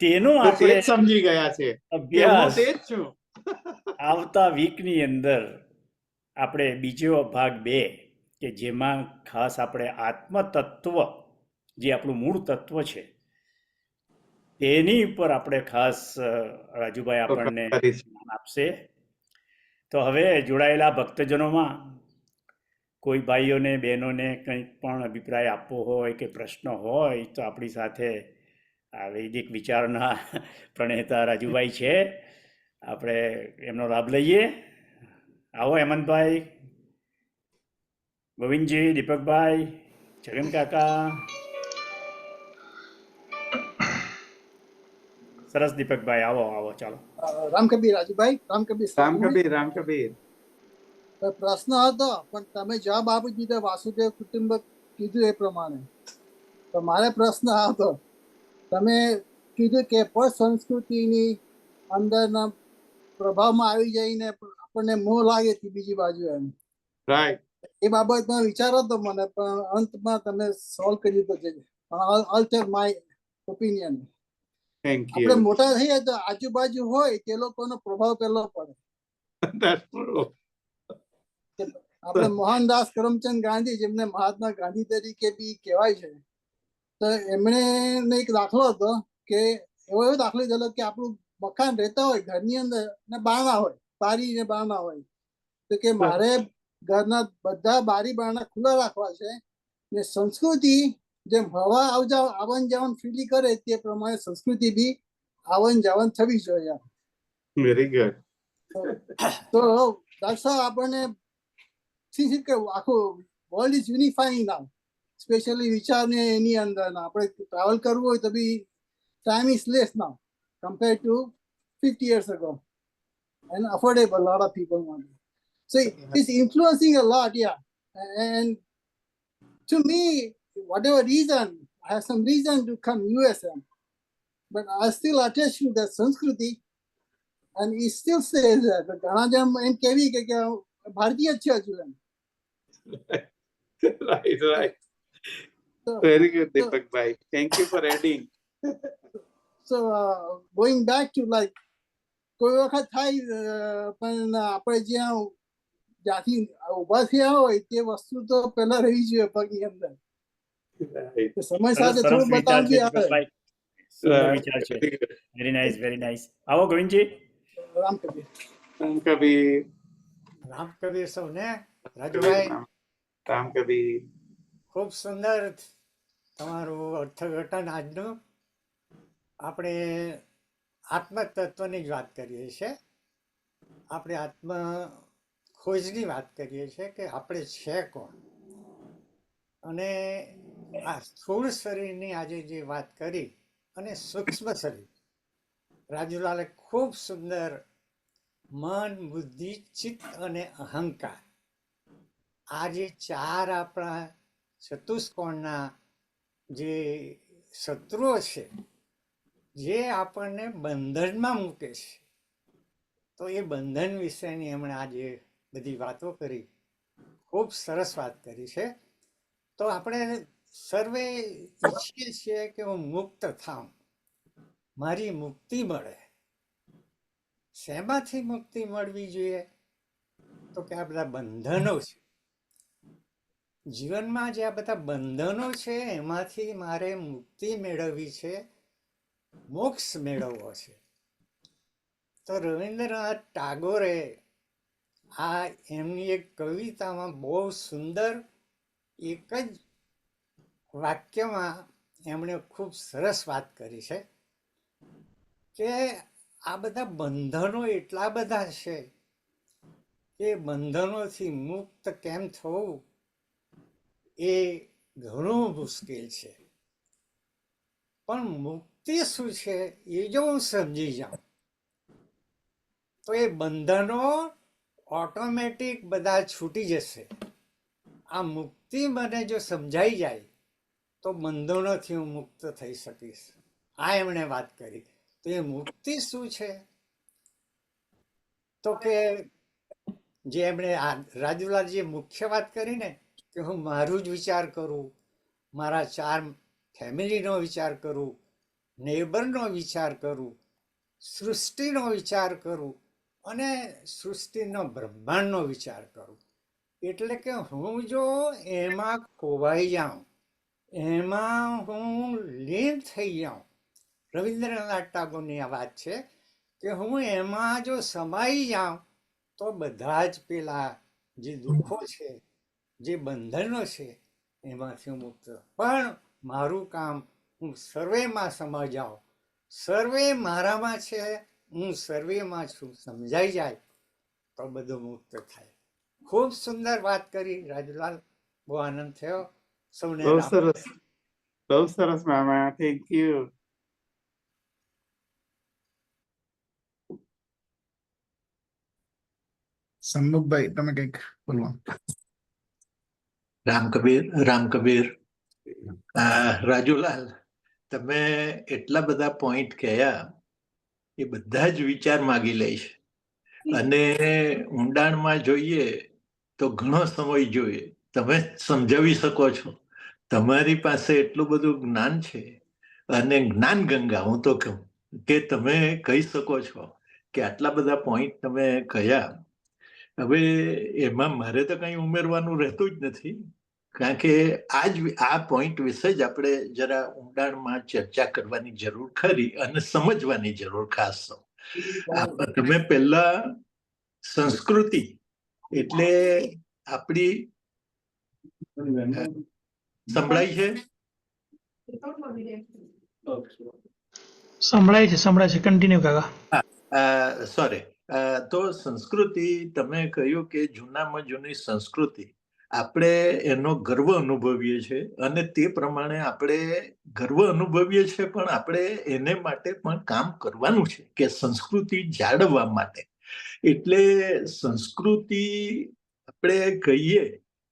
તેનો આપણે સમજી ગયા છે અભ્યાસ તે જ છું. આવતા વીકની અંદર આપણે બીજો ભાગ 2 કે જેમાં ખાસ આપણે આત્મતત્વ, જે આપણું મૂળ તત્વ છે, તેની ઉપર આપણે ખાસ રાજુભાઈ આપણને જ્ઞાન આપશે. તો હવે જોડાયેલા ભક્તજનોમાં કોઈ ભાઈઓને બહેનોને કંઈક પણ અભિપ્રાય આપવો હોય કે પ્રશ્ન હોય તો આપણી સાથે આ વૈદિક વિચારના પ્રણેતા રાજુભાઈ છે, આપણે એમનો લાભ લઈએ. આવો હેમંતભાઈ, ગોવિંદજી, દીપકભાઈ, છગન કાકા. સરસ દીપકભાઈ, આવો આવો, ચાલો. રામ કબીર રાજુભાઈ. રામ કબીર. રામ કબીર. પ્રશ્ન હતો પણ તમે જવાબ આપી દીધો વાસુદેવ કુટુંબ કીધું એ પ્રમાણે. તો મારે પ્રશ્ન હતો, તમે કીધું કે પર સંસ્કૃતિની અંદરના પ્રભાવમાં આવી જઈને આપણને મોહ લાગે છે બીજી બાજુ એમ. રાઈટ. એ બાબતમાં વિચાર હતો મને, પણ અંતમાં તમે સોલ્વ કરી દીધો છે. પણ I'll tell my opinion. આપણે મોટા થઈએ તો આજુબાજુ હોય તે લોકોનો પ્રભાવ પેલો પડે. આપણે મોહનદાસ કરમચંદ ગાંધી, જેમને મહાત્મા ગાંધી તરીકે બી કહેવાય છે, તો એમણે એક દાખલો હતો કે એવો દાખલો દીધેલો કે આપણું મકાન રહેતા હોય ઘરની અંદર ને બારણા હોય, બારી ને બારણા હોય, તો કે મારે ઘરના બધા બારી બારણા ખુલ્લા રાખવા છે, ને સંસ્કૃતિ જેમ હવા આવન જાવન ફ્રીલી કરે તે પ્રમાણે સંસ્કૃતિ બી આવન જાવન થવી જોઈએ. Very good. તો દર્શક આપણને કે આખું world is unifying now, specially વિચારને એની અંદર આપણે ટ્રાવેલ કરવું હોય તો બી time is less now compare to 50 years ago, and affordable a lot of people want it. So it's influencing a lot, yeah. And to me, whatever reason, I have some reason to come USM, but I still attach to the Sanskriti, and it still says that the Ganajam and Kevi Bharatiya Church. Right. Very good, Deepak bhai. Thank you for adding. So going back to like, કોઈ વખત થાય પણ આપણે જ્યાં જ્યાંથી ઉભા થયા હોય તે વસ્તુ તો પહેલા રહી જોઈએ પગની અંદર. સમય સાથે થોડું બતાવજી આવે. Very nice, very nice. આવો ગોવિંદજી. રામ કબીર. રામ કબીર. રામ કબીર સૌને. રાજુભાઈ, રામ કબીર. ખૂબ સુંદર તમારું અર્થઘટન આજનું. આપણે આત્મતત્વની જ વાત કરીએ છીએ, આપણે આત્મ ખોજની વાત કરીએ છીએ કે આપણે છે કોણ. અને આ સ્થૂળ શરીરની આજે જે વાત કરી અને સૂક્ષ્મ શરીર. રાજુલાલે ખૂબ સુંદર મન, બુદ્ધિ, ચિત્ત અને અહંકાર, આ જે ચાર આપણા ચતુષ્કોણના જે શત્રુઓ છે, જે આપણને બંધનમાં મૂકે છે, તો એ બંધન વિશેની એમણે આજે બધી વાતો કરી. ખૂબ સરસ વાત કરી છે. તો આપણે સર્વે ઈચ્છીએ છીએ કે હું મુક્ત થાઉં, મારી મુક્તિ મળે. શેમાંથી મુક્તિ મળવી જોઈએ? તો કે આ બધા બંધનો છે. જીવનમાં જે આ બધા બંધનો છે એમાંથી મારે મુક્તિ મેળવવી છે, મોક્ષ મેળવવો છે. તો રવિન્દ્રનાથ ટાગોરે આ એમની એક કવિતામાં બહુ સુંદર એક જ વાક્યમાં એમણે ખૂબ સરસ વાત કરી છે કે આ બધા બંધનો એટલા બધા છે કે બંધનોથી મુક્ત કેમ થવું એ ઘણું મુશ્કેલ છે. પણ મુક્તિ શું છે એ જો હું સમજી જાઉં તો એ બંધનો ઓટોમેટિક બધા છૂટી જશે. આ મુક્તિ મને જો સમજાઈ જાય તો બંધનોથી હું મુક્ત થઈ શકીશ. આ એમણે વાત કરી. તો એ મુક્તિ શું છે? તો કે જે એમણે રાજુલા જે મુખ્ય વાત કરી ને કે હું મારું જ વિચાર કરું, મારા ચાર ફેમિલીનો વિચાર કરું, નેબરનો વિચાર કરું, સૃષ્ટિનો વિચાર કરું અને સૃષ્ટિનો બ્રહ્માંડનો વિચાર કરું. એટલે કે હું જો એમાં ખોવાઈ જાઉં, એમાં હું લીન થઈ જાઉં. રવિન્દ્રનાથ ટાગોરની આ વાત છે કે હું એમાં જો સમાઈ જાઉં તો બધા જ પેલા જે દુઃખો છે, જે બંધનો છે એમાંથી મુક્ત. પણ મારું કામ હું સર્વેમાં સમા જાઉં, સર્વે મારામાં છે, હું સર્વેમાં છું, સમજાઈ જાય તો બધું મુક્ત થાય. ખૂબ સુંદર વાત કરી રાજુલાલ, બહુ આનંદ થયો. સૌને બહુ રામ. સરસ, બહુ સરસ મામા, થેન્ક યુ. સન્મુખભાઈ, તમે કંઈક બોલવા? રામ કબીર. રાજુલાલ, તમે એટલા બધા પોઈન્ટ કહ્યા એ બધા જ વિચાર માગી લે છે. અને ઊંડાણમાં જોઈએ તો ઘણો સમય જોઈએ. તમે સમજાવી શકો છો, તમારી પાસે એટલું બધું જ્ઞાન છે. અને જ્ઞાન ગંગા હું તો કહું કે તમે કહી શકો છો કે આટલા બધા પોઈન્ટ તમે કહ્યા. હવે એમાં મારે તો કંઈ ઉમેરવાનું રહેતું જ નથી, કારણ કે આ પોઈન્ટ વિશે જ આપણે જરા ઊંડાણમાં ચર્ચા કરવાની જરૂર ખરી અને સમજવાની જરૂર ખાસ. તમે પહેલા સંસ્કૃતિ એટલે આપણી સંભળાય છે? સંભળાય છે. કન્ટિન્યુ કાકા. સોરી. તો સંસ્કૃતિ, તમે કહ્યું કે જૂનામાં જૂની સંસ્કૃતિ, આપણે એનો ગર્વ અનુભવીએ છીએ અને તે પ્રમાણે આપણે ગર્વ અનુભવીએ છીએ, પણ આપણે એને માટે પણ કામ કરવાનું છે કે સંસ્કૃતિ જાળવવા માટે. એટલે સંસ્કૃતિ આપણે કહીએ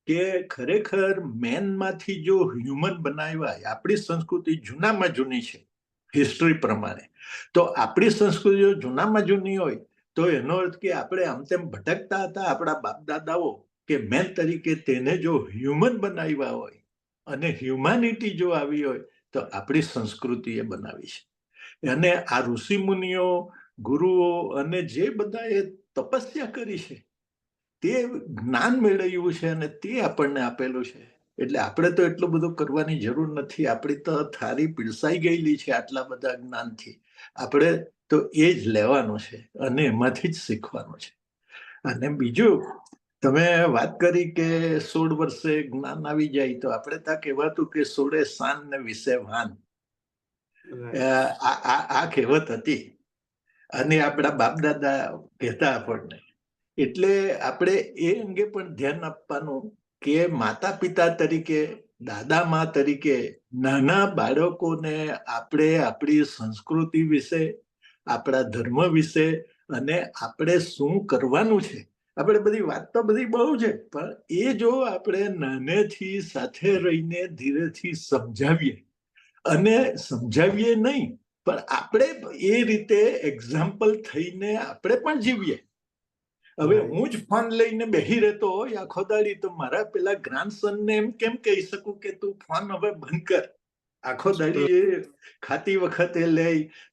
કે ખરેખર મેનમાંથી જો હ્યુમન બનાવ્યા, આપણી સંસ્કૃતિ જૂનામાં જૂની છે હિસ્ટ્રી પ્રમાણે. તો આપણી સંસ્કૃતિ જો જૂનામાં જૂની હોય તો એનો અર્થ કે આપણે આમ તેમ ભટકતા હતા. આપણા બાપ દાદાઓ કે મેન તરીકે તેને જો હ્યુમન બનાવ્યા હોય અને હ્યુમાનિટી જો આવી હોય તો આપણી સંસ્કૃતિ એ બનાવી છે. અને આ ઋષિ મુનિઓ, ગુરુઓ અને જે બધાએ તપસ્યા કરી છે તે જ્ઞાન મેળવ્યું છે અને તે આપણને આપેલું છે. એટલે આપણે તો એટલું બધું કરવાની જરૂર નથી. આપણી તો થાળી પીરસાઈ ગયેલી છે આટલા બધા જ્ઞાનથી. આપણે તો એ જ લેવાનું છે અને એમાંથી જ શીખવાનું છે. અને બીજું, તમે વાત કરી કે 16 વર્ષે જ્ઞાન આવી જાય તો આપણે ત્યાં કહેવાતું કે 16 શાન ને 20 ભાન. આ કહેવત હતી અને આપણા બાપ દાદા કહેતા આપણને. એટલે આપણે એ અંગે પણ ધ્યાન આપવાનું કે માતા પિતા તરીકે દાદા મા તરીકે નાના બાળકોને આપણે આપણી સંસ્કૃતિ વિશે, આપણા ધર્મ વિશે અને આપણે શું કરવાનું છે, આપણે બધી વાત તો બધી બહુ છે, પણ એ જો આપણે નાનેથી સાથે રહીને ધીરેથી સમજાવીએ, અને સમજાવીએ નહીં પણ આપણે એ રીતે એક્ઝામ્પલ થઈને આપણે પણ જીવીએ. હવે હું જ ફોન લઈને બેસી રહેતો હોય આખો દાડી, તો મારા પેલા ગ્રાન્ડસનને એમ કેમ કહી શકું કે તું ફોન હવે બંધ કર, આખો દાડી એ ખાતી વખતે લે,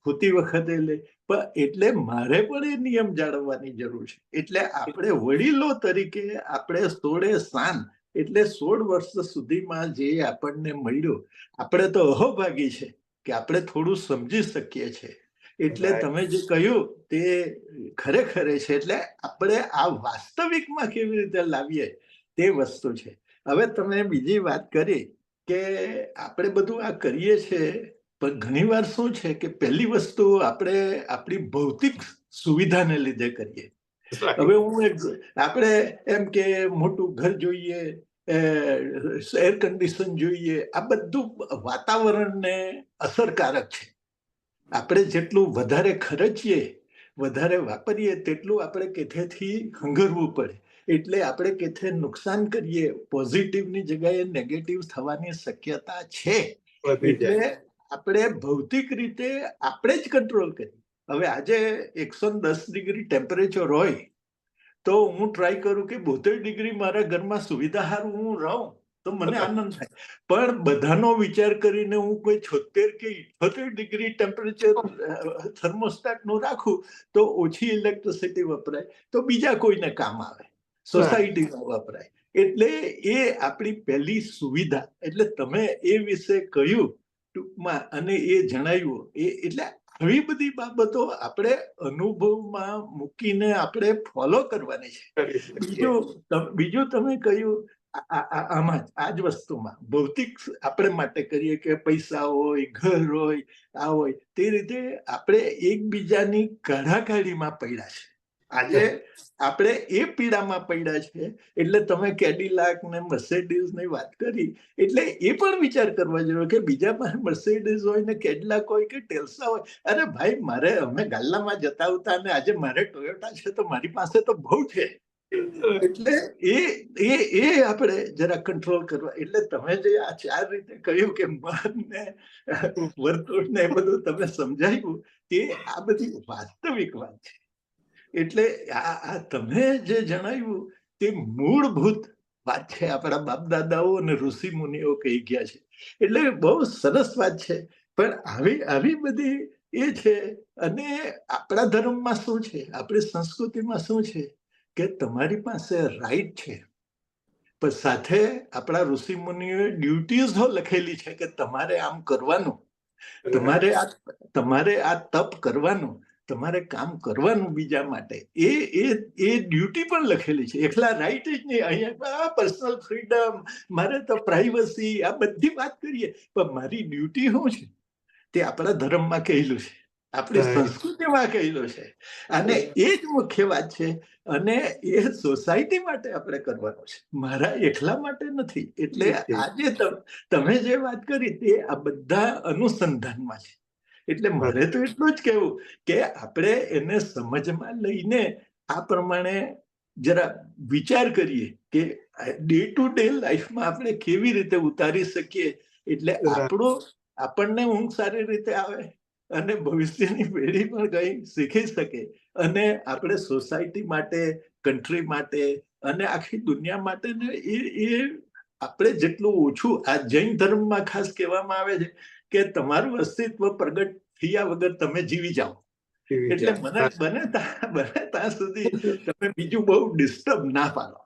સૂતી વખતે લે. પણ એટલે મારે પણ એ નિયમ જાળવવાની જરૂર છે. એટલે આપણે વડીલો તરીકે આપણે 16 એટલે 16 વર્ષ સુધીમાં જે આપણને મળ્યું, આપણે તો અહોભાગી છે કે આપણે થોડું સમજી શકીએ છીએ. એટલે તમે જે કહ્યું તે ખરેખર છે. એટલે આપણે આ વાસ્તવિકમાં કેવી રીતે લાવીએ તે વસ્તુ છે. હવે તમે બીજી વાત કરી કે આપણે બધું આ કરીએ છીએ, પણ ઘણીવાર શું છે કે પહેલી વસ્તુ આપણે આપણી ભૌતિક સુવિધાને લીધે કરીએ. હવે આપણે એમ કે મોટું ઘર જોઈએ, એર કન્ડિશન જોઈએ, આ બધું વાતાવરણને અસરકારક છે. આપણે જેટલું વધારે ખર્ચીએ, વધારે વાપરીએ, તેટલું આપણે કેથેથી હંગરવું પડે. એટલે આપણે કેથે નુકસાન કરીએ, પોઝિટિવની જગ્યાએ નેગેટિવ થવાની શક્યતા છે. એટલે આપણે ભૌતિક રીતે આપણે જ કંટ્રોલ કરીએ. હવે આજે 110 ડિગ્રી ટેમ્પરેચર હોય તો હું ટ્રાય કરું કે 72 ડિગ્રી મારા ઘરમાં સુવિધા સારું હું રહું, તો મને આનંદ થાય. પણ બધાનો વિચાર કરીને હું કોઈ 76 કે 78 ડિગ્રી ટેમ્પરેચર થર્મોસ્ટેટ નું રાખું તો ઓછી ઇલેક્ટ્રિસિટી વપરાય, તો બીજા કોઈને કામ આવે, સોસાયટીમાં વપરાય. એટલે એ આપણી પહેલી સુવિધા. એટલે તમે એ વિશે કહ્યું ટૂંકમાં અને એ જણાવ્યું, એટલે આવી બધી બાબતો આપણે અનુભવમાં મૂકીને આપણે ફોલો કરવાની છે. બીજું તમે કહ્યું આમાં આ જ વસ્તુમાં ભૌતિક આપણે માટે કરીએ કે પૈસા હોય, ઘર હોય, આ હોય, તે રીતે આપણે એકબીજાની કાઢાકાઢીમાં પડ્યા છે. આજે આપણે એ પીડામાં પડ્યા છે. એટલે તમે કેડિલાક ને મર્સિડીઝ ની વાત કરી, એટલે એ પણ વિચાર કરવા જોઈએ કે બીજા પાસે મર્સિડીઝ હોય ને કેડિલાક હોય કે ટેલ્સા હોય, અરે ભાઈ મારે અમે ગાલ્લામાં જતા હતા અને આજે મારે ટોયોટા છે તો મારી પાસે તો બહુ છે. એટલે એ આપણે જરા કંટ્રોલ કરવા. એટલે તમે જે આ 4 રીતે કહ્યું કે મન ને વર્તુળ ને એ બધું તમે સમજાવ્યું, તે આ બધી વાસ્તવિક વાત છે. એટલે આ તમે જે જણાવ્યું તે મૂળભૂત વાત છે, આપણા બાપ દાદાઓ અને ઋષિ મુનિઓ કહી ગયા છે. એટલે બહુ સરસ વાત છે. પણ આવી બધી એ છે. અને આપણા ધર્મમાં શું છે, આપણી સંસ્કૃતિમાં શું છે કે તમારી પાસે રાઈટ છે, પણ સાથે આપણા ઋષિ મુનિઓએ ડ્યુટીઝ લખેલી છે કે તમારે આમ કરવાનું, તમારે આ તપ કરવાનું, તમારે કામ કરવાનું બીજા માટે. એ ડ્યુટી પણ લખેલી છે. એકલા રાઈટ જ નહીં. અહીંયા પર્સનલ ફ્રીડમ, મારે તો પ્રાઇવસી, આ બધી વાત કરીએ, પણ મારી ડ્યુટી શું છે તે આપણા ધર્મમાં કહેલું છે, આપણી સંસ્કૃતિમાં કહેલું છે. અને એ જ મુખ્ય વાત છે. અને એ સોસાયટી માટે આપણે કરવાનું છે, મારા એકલા માટે નથી. એટલે આજે તમે જે વાત કરી તે આ બધા અનુસંધાનમાં છે. એટલે મારે તો એટલું જ કહેવું કે આપણે એને સમજમાં લઈને આ પ્રમાણે જરા વિચાર કરીએ કે ડે ટુ ડે લાઈફમાં આપણે કેવી રીતે ઉતારી શકીએ. એટલે આપણને ઊંઘ સારી રીતે આવે અને ભવિષ્યની પેઢી પણ કંઈ શીખી શકે. અને આપણે સોસાયટી માટે, કન્ટ્રી માટે અને આખી દુનિયા માટે એ આપણે જેટલું ઓછું, આ જૈન ધર્મમાં ખાસ કહેવામાં આવે છે કે તમારું અસ્તિત્વ પ્રગટ થયા વગર તમે જીવી જાઓ. એટલે બને ત્યાં સુધી તમે બીજું બહુ ડિસ્ટર્બ ના કરો.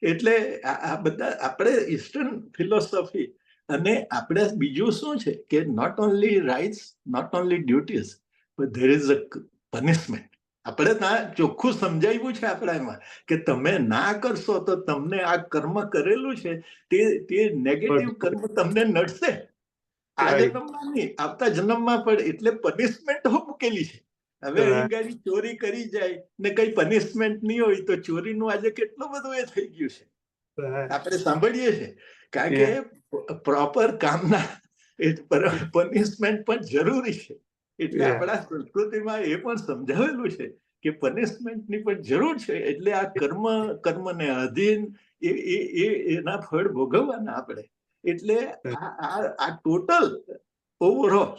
એટલે આ બધા આપણે ઈસ્ટર્ન ફિલોસોફી અને આપણે બીજું શું છે કે not only rights, not only duties, but there is a punishment. આપણે ત્યાં ચોખ્ખું સમજાવ્યું છે આપણા એમાં કે તમે ના કરશો તો તમને આ કર્મ કરેલું છે તે નેગેટિવ કર્મ તમને નડશે. આ જન્મમાં નહીં, આવતા જન્મમાં પણ. એટલે પનિશમેન્ટ મૂકેલી છે. હવે અહીં ગાડી ચોરી કરી જાય ને કઈ પનિશમેન્ટ નહીં હોય તો ચોરીનું આજે કેટલું બધું એ થઈ ગયું છે, આપણે સાંભળીએ છીએ. કારણ કે પ્રોપર કામના પનિશમેન્ટ પણ જરૂરી છે. એટલે Yeah. આપણા સંસ્કૃતિમાં એ પણ સમજાવેલું છે કે પનિશમેન્ટની પણ જરૂર છે. એટલે આ કર્મને અધીન એના ફળ ભોગવવાના આપણે. એટલે આ ટોટલ ઓવરઓલ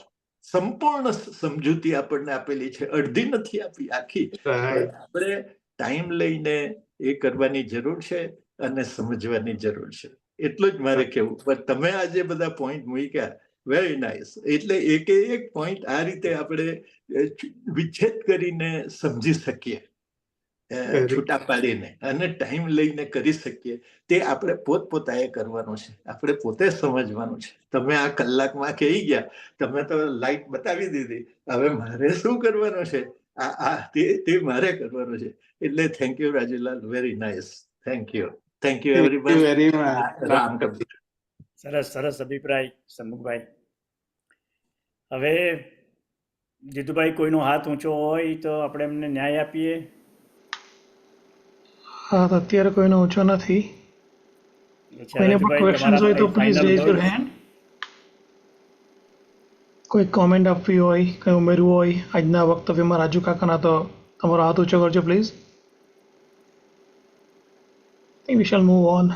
સંપૂર્ણ સમજૂતી આપણને આપેલી છે. અડધી નથી આપી, આખી. પણ આપણે ટાઈમ લઈને એ કરવાની જરૂર છે અને સમજવાની જરૂર છે. એટલું જ મારે કહેવું. પણ તમે આજે બધા પોઈન્ટ મૂક્યા, વેરી નાઇસ. એટલે એક પોઈન્ટ આ રીતે આપણે વિચ્છેદ કરીને સમજી શકીએ, છૂટા પાડીને, અને ટાઈમ લઈને કરી શકીએ. તે આપણે પોતપોતાએ કરવાનું છે. આપણે પોતે સમજવાનું છે. તમે આ કલાકમાં કહી ગયા, તમે તો લાઈટ બતાવી દીધી. હવે મારે શું કરવાનું છે, તે મારે કરવાનું છે. એટલે thank you Rajulal, very nice. Thank you everyone. Very much. Ram Kabir. સરસ અભિપ્રાય સન્મુખભાઈ. હવે જીતુભાઈ, કોઈનો હાથ ઊંચો હોય તો આપણે એમને ન્યાય આપીએ. હા, તો અત્યારે કોઈનો ઊંચો નથી. કોઈને પણ ક્વેશ્ચન્સ હોય તો પ્લીઝ રેઝ યોર હેન્ડ. કોઈ કોમેન્ટ આપવી હોય, કંઈ ઉમેરવું હોય આજના વક્તવ્યમાં રાજુ કાકાના, તો તમારો હાથ ઊંચો કરજો please. We shall move on.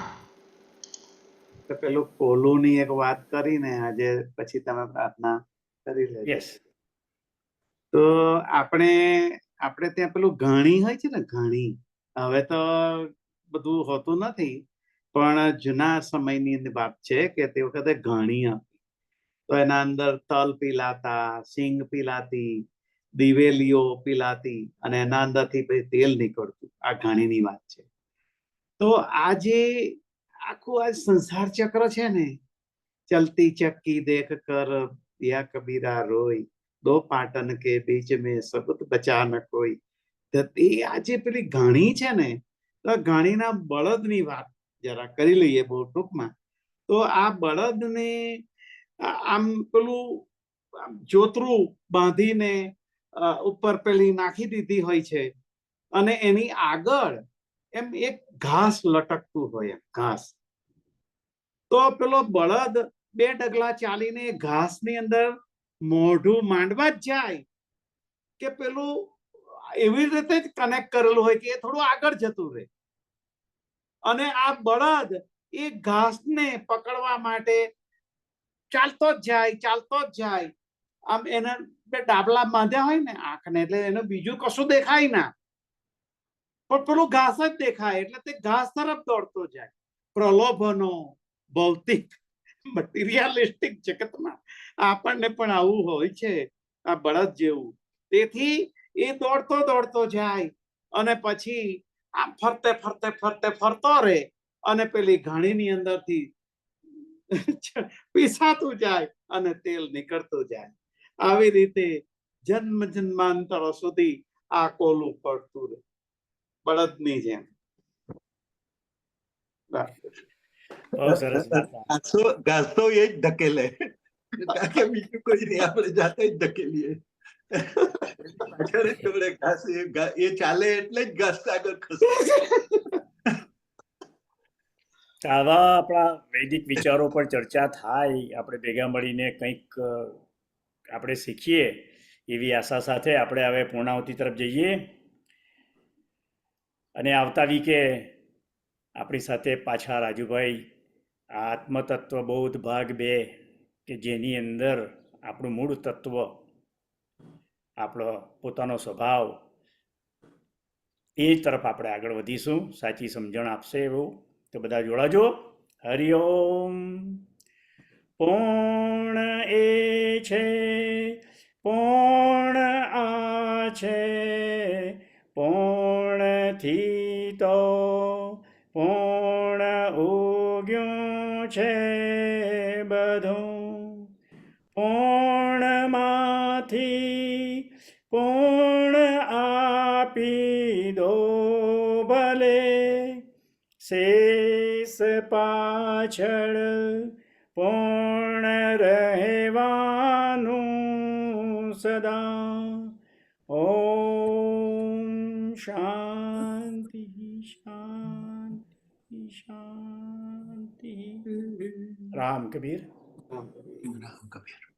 તો પેલું કોલુની એક વાત કરીને આજે, પછી તમે પ્રાર્થના કરી લેજો. યસ. તો આપણે ત્યાં પેલું ઘાણી હોય છે ને, ઘાણી. હવે તો બધું હોતું નથી, પણ જૂના સમયની વાત છે કે તે વખતે ઘાણી હતી. તો એના અંદર તલ પીલાતા, સિંગ પીલાતી, દિવેલીઓ પીલાતી, અને એના અંદરથી પછી તેલ નીકળતું. આ ઘાણીની વાત છે. તો આ જે આખું આ સંસાર ચક્ર છે ને, ચલતી ચક્કી દેખ કર યા કબીરા રોય, દો પાટન કે બીચ મેં સબત બચા ન કોઈ. એ આ જે પેલી ઘાણી છે ને, તો ઘાણીના બળદની વાત જરા કરી લઈએ બહુ ટૂંકમાં. તો આ બળદને આમ પેલું જોતરું બાંધીને ઉપર પેલી નાખી દીધી હોય છે, અને એની આગળ એમ એક ઘાસ લટકતું હોય, એમ ઘાસ. તો પેલો બળદ 2 ડગલા ચાલીને ઘાસની અંદર મોઢું માંડવા જ જાય કે પેલું એવી રીતે જ કનેક્ટ કરેલું હોય કે એ થોડું આગળ જતું રહે, અને આ બળદ એ ઘાસને પકડવા માટે ચાલતો જ જાય. આમ એના 2 ડાબલા બાંધ્યા હોય ને આંખને, એટલે એને બીજું કશું દેખાય ના, પણ પેલું ઘાસ જ દેખાય. એટલે તે ઘાસ તરફ દોડતો જાય. પ્રલોભનો ભૌતિક મટીરિયાલિસ્ટિક જગતમાં આપણને પણ આવું હોય છે, આ બળદ જેવું. તેથી એ દોડતો જાય, અને પછી આમ ફરતો રહે, અને પેલી ઘાણીની અંદરથી પીસાતું જાય અને તેલ નીકળતું જાય. આવી રીતે જન્મ જન્માંતરો સુધી આ કોલું પડતું રહે, બળદની જેમ. બહુ સરસ વાર્તા. ઘાસ તો એ જ ધકેલે, કારણ કે બીજું કોઈ નહીં, આપણે જાતે જ ધકેલીએ. ઘાસ એ ચાલે એટલે જ ઘાસ આગળ ખસે. આવા આપણા વૈદિક વિચારો પર ચર્ચા થાય, આપણે ભેગા મળીને કંઈક આપણે શીખીએ, એવી આશા સાથે આપણે હવે પૂર્ણાહુતિ તરફ જઈએ. અને આવતા વીકે આપણી સાથે પાછા રાજુભાઈ આત્મતત્વ બૌદ્ધ ભાગ 2, કે જેની અંદર આપણું મૂળ તત્વ, આપણો પોતાનો સ્વભાવ, એ તરફ આપણે આગળ વધીશું. સાચી સમજણ આપશે એવું. તો બધા જોડાજો. હરિઓમ. પૂર્ણ એ છે, પૂર્ણ આ છે, પૂર્ણથી તો પૂર્ણ ઉગ્યું છે બધું. પૂર્ણમાંથી પૂર્ણ આપી દો ભલે, શેષ પાછળ પૂર્ણ રહેવાનું સદા. ઓમ શાંતિ શાંતિ શાંતિ. રામ કબીર રામ કબીર. રામ કબીર.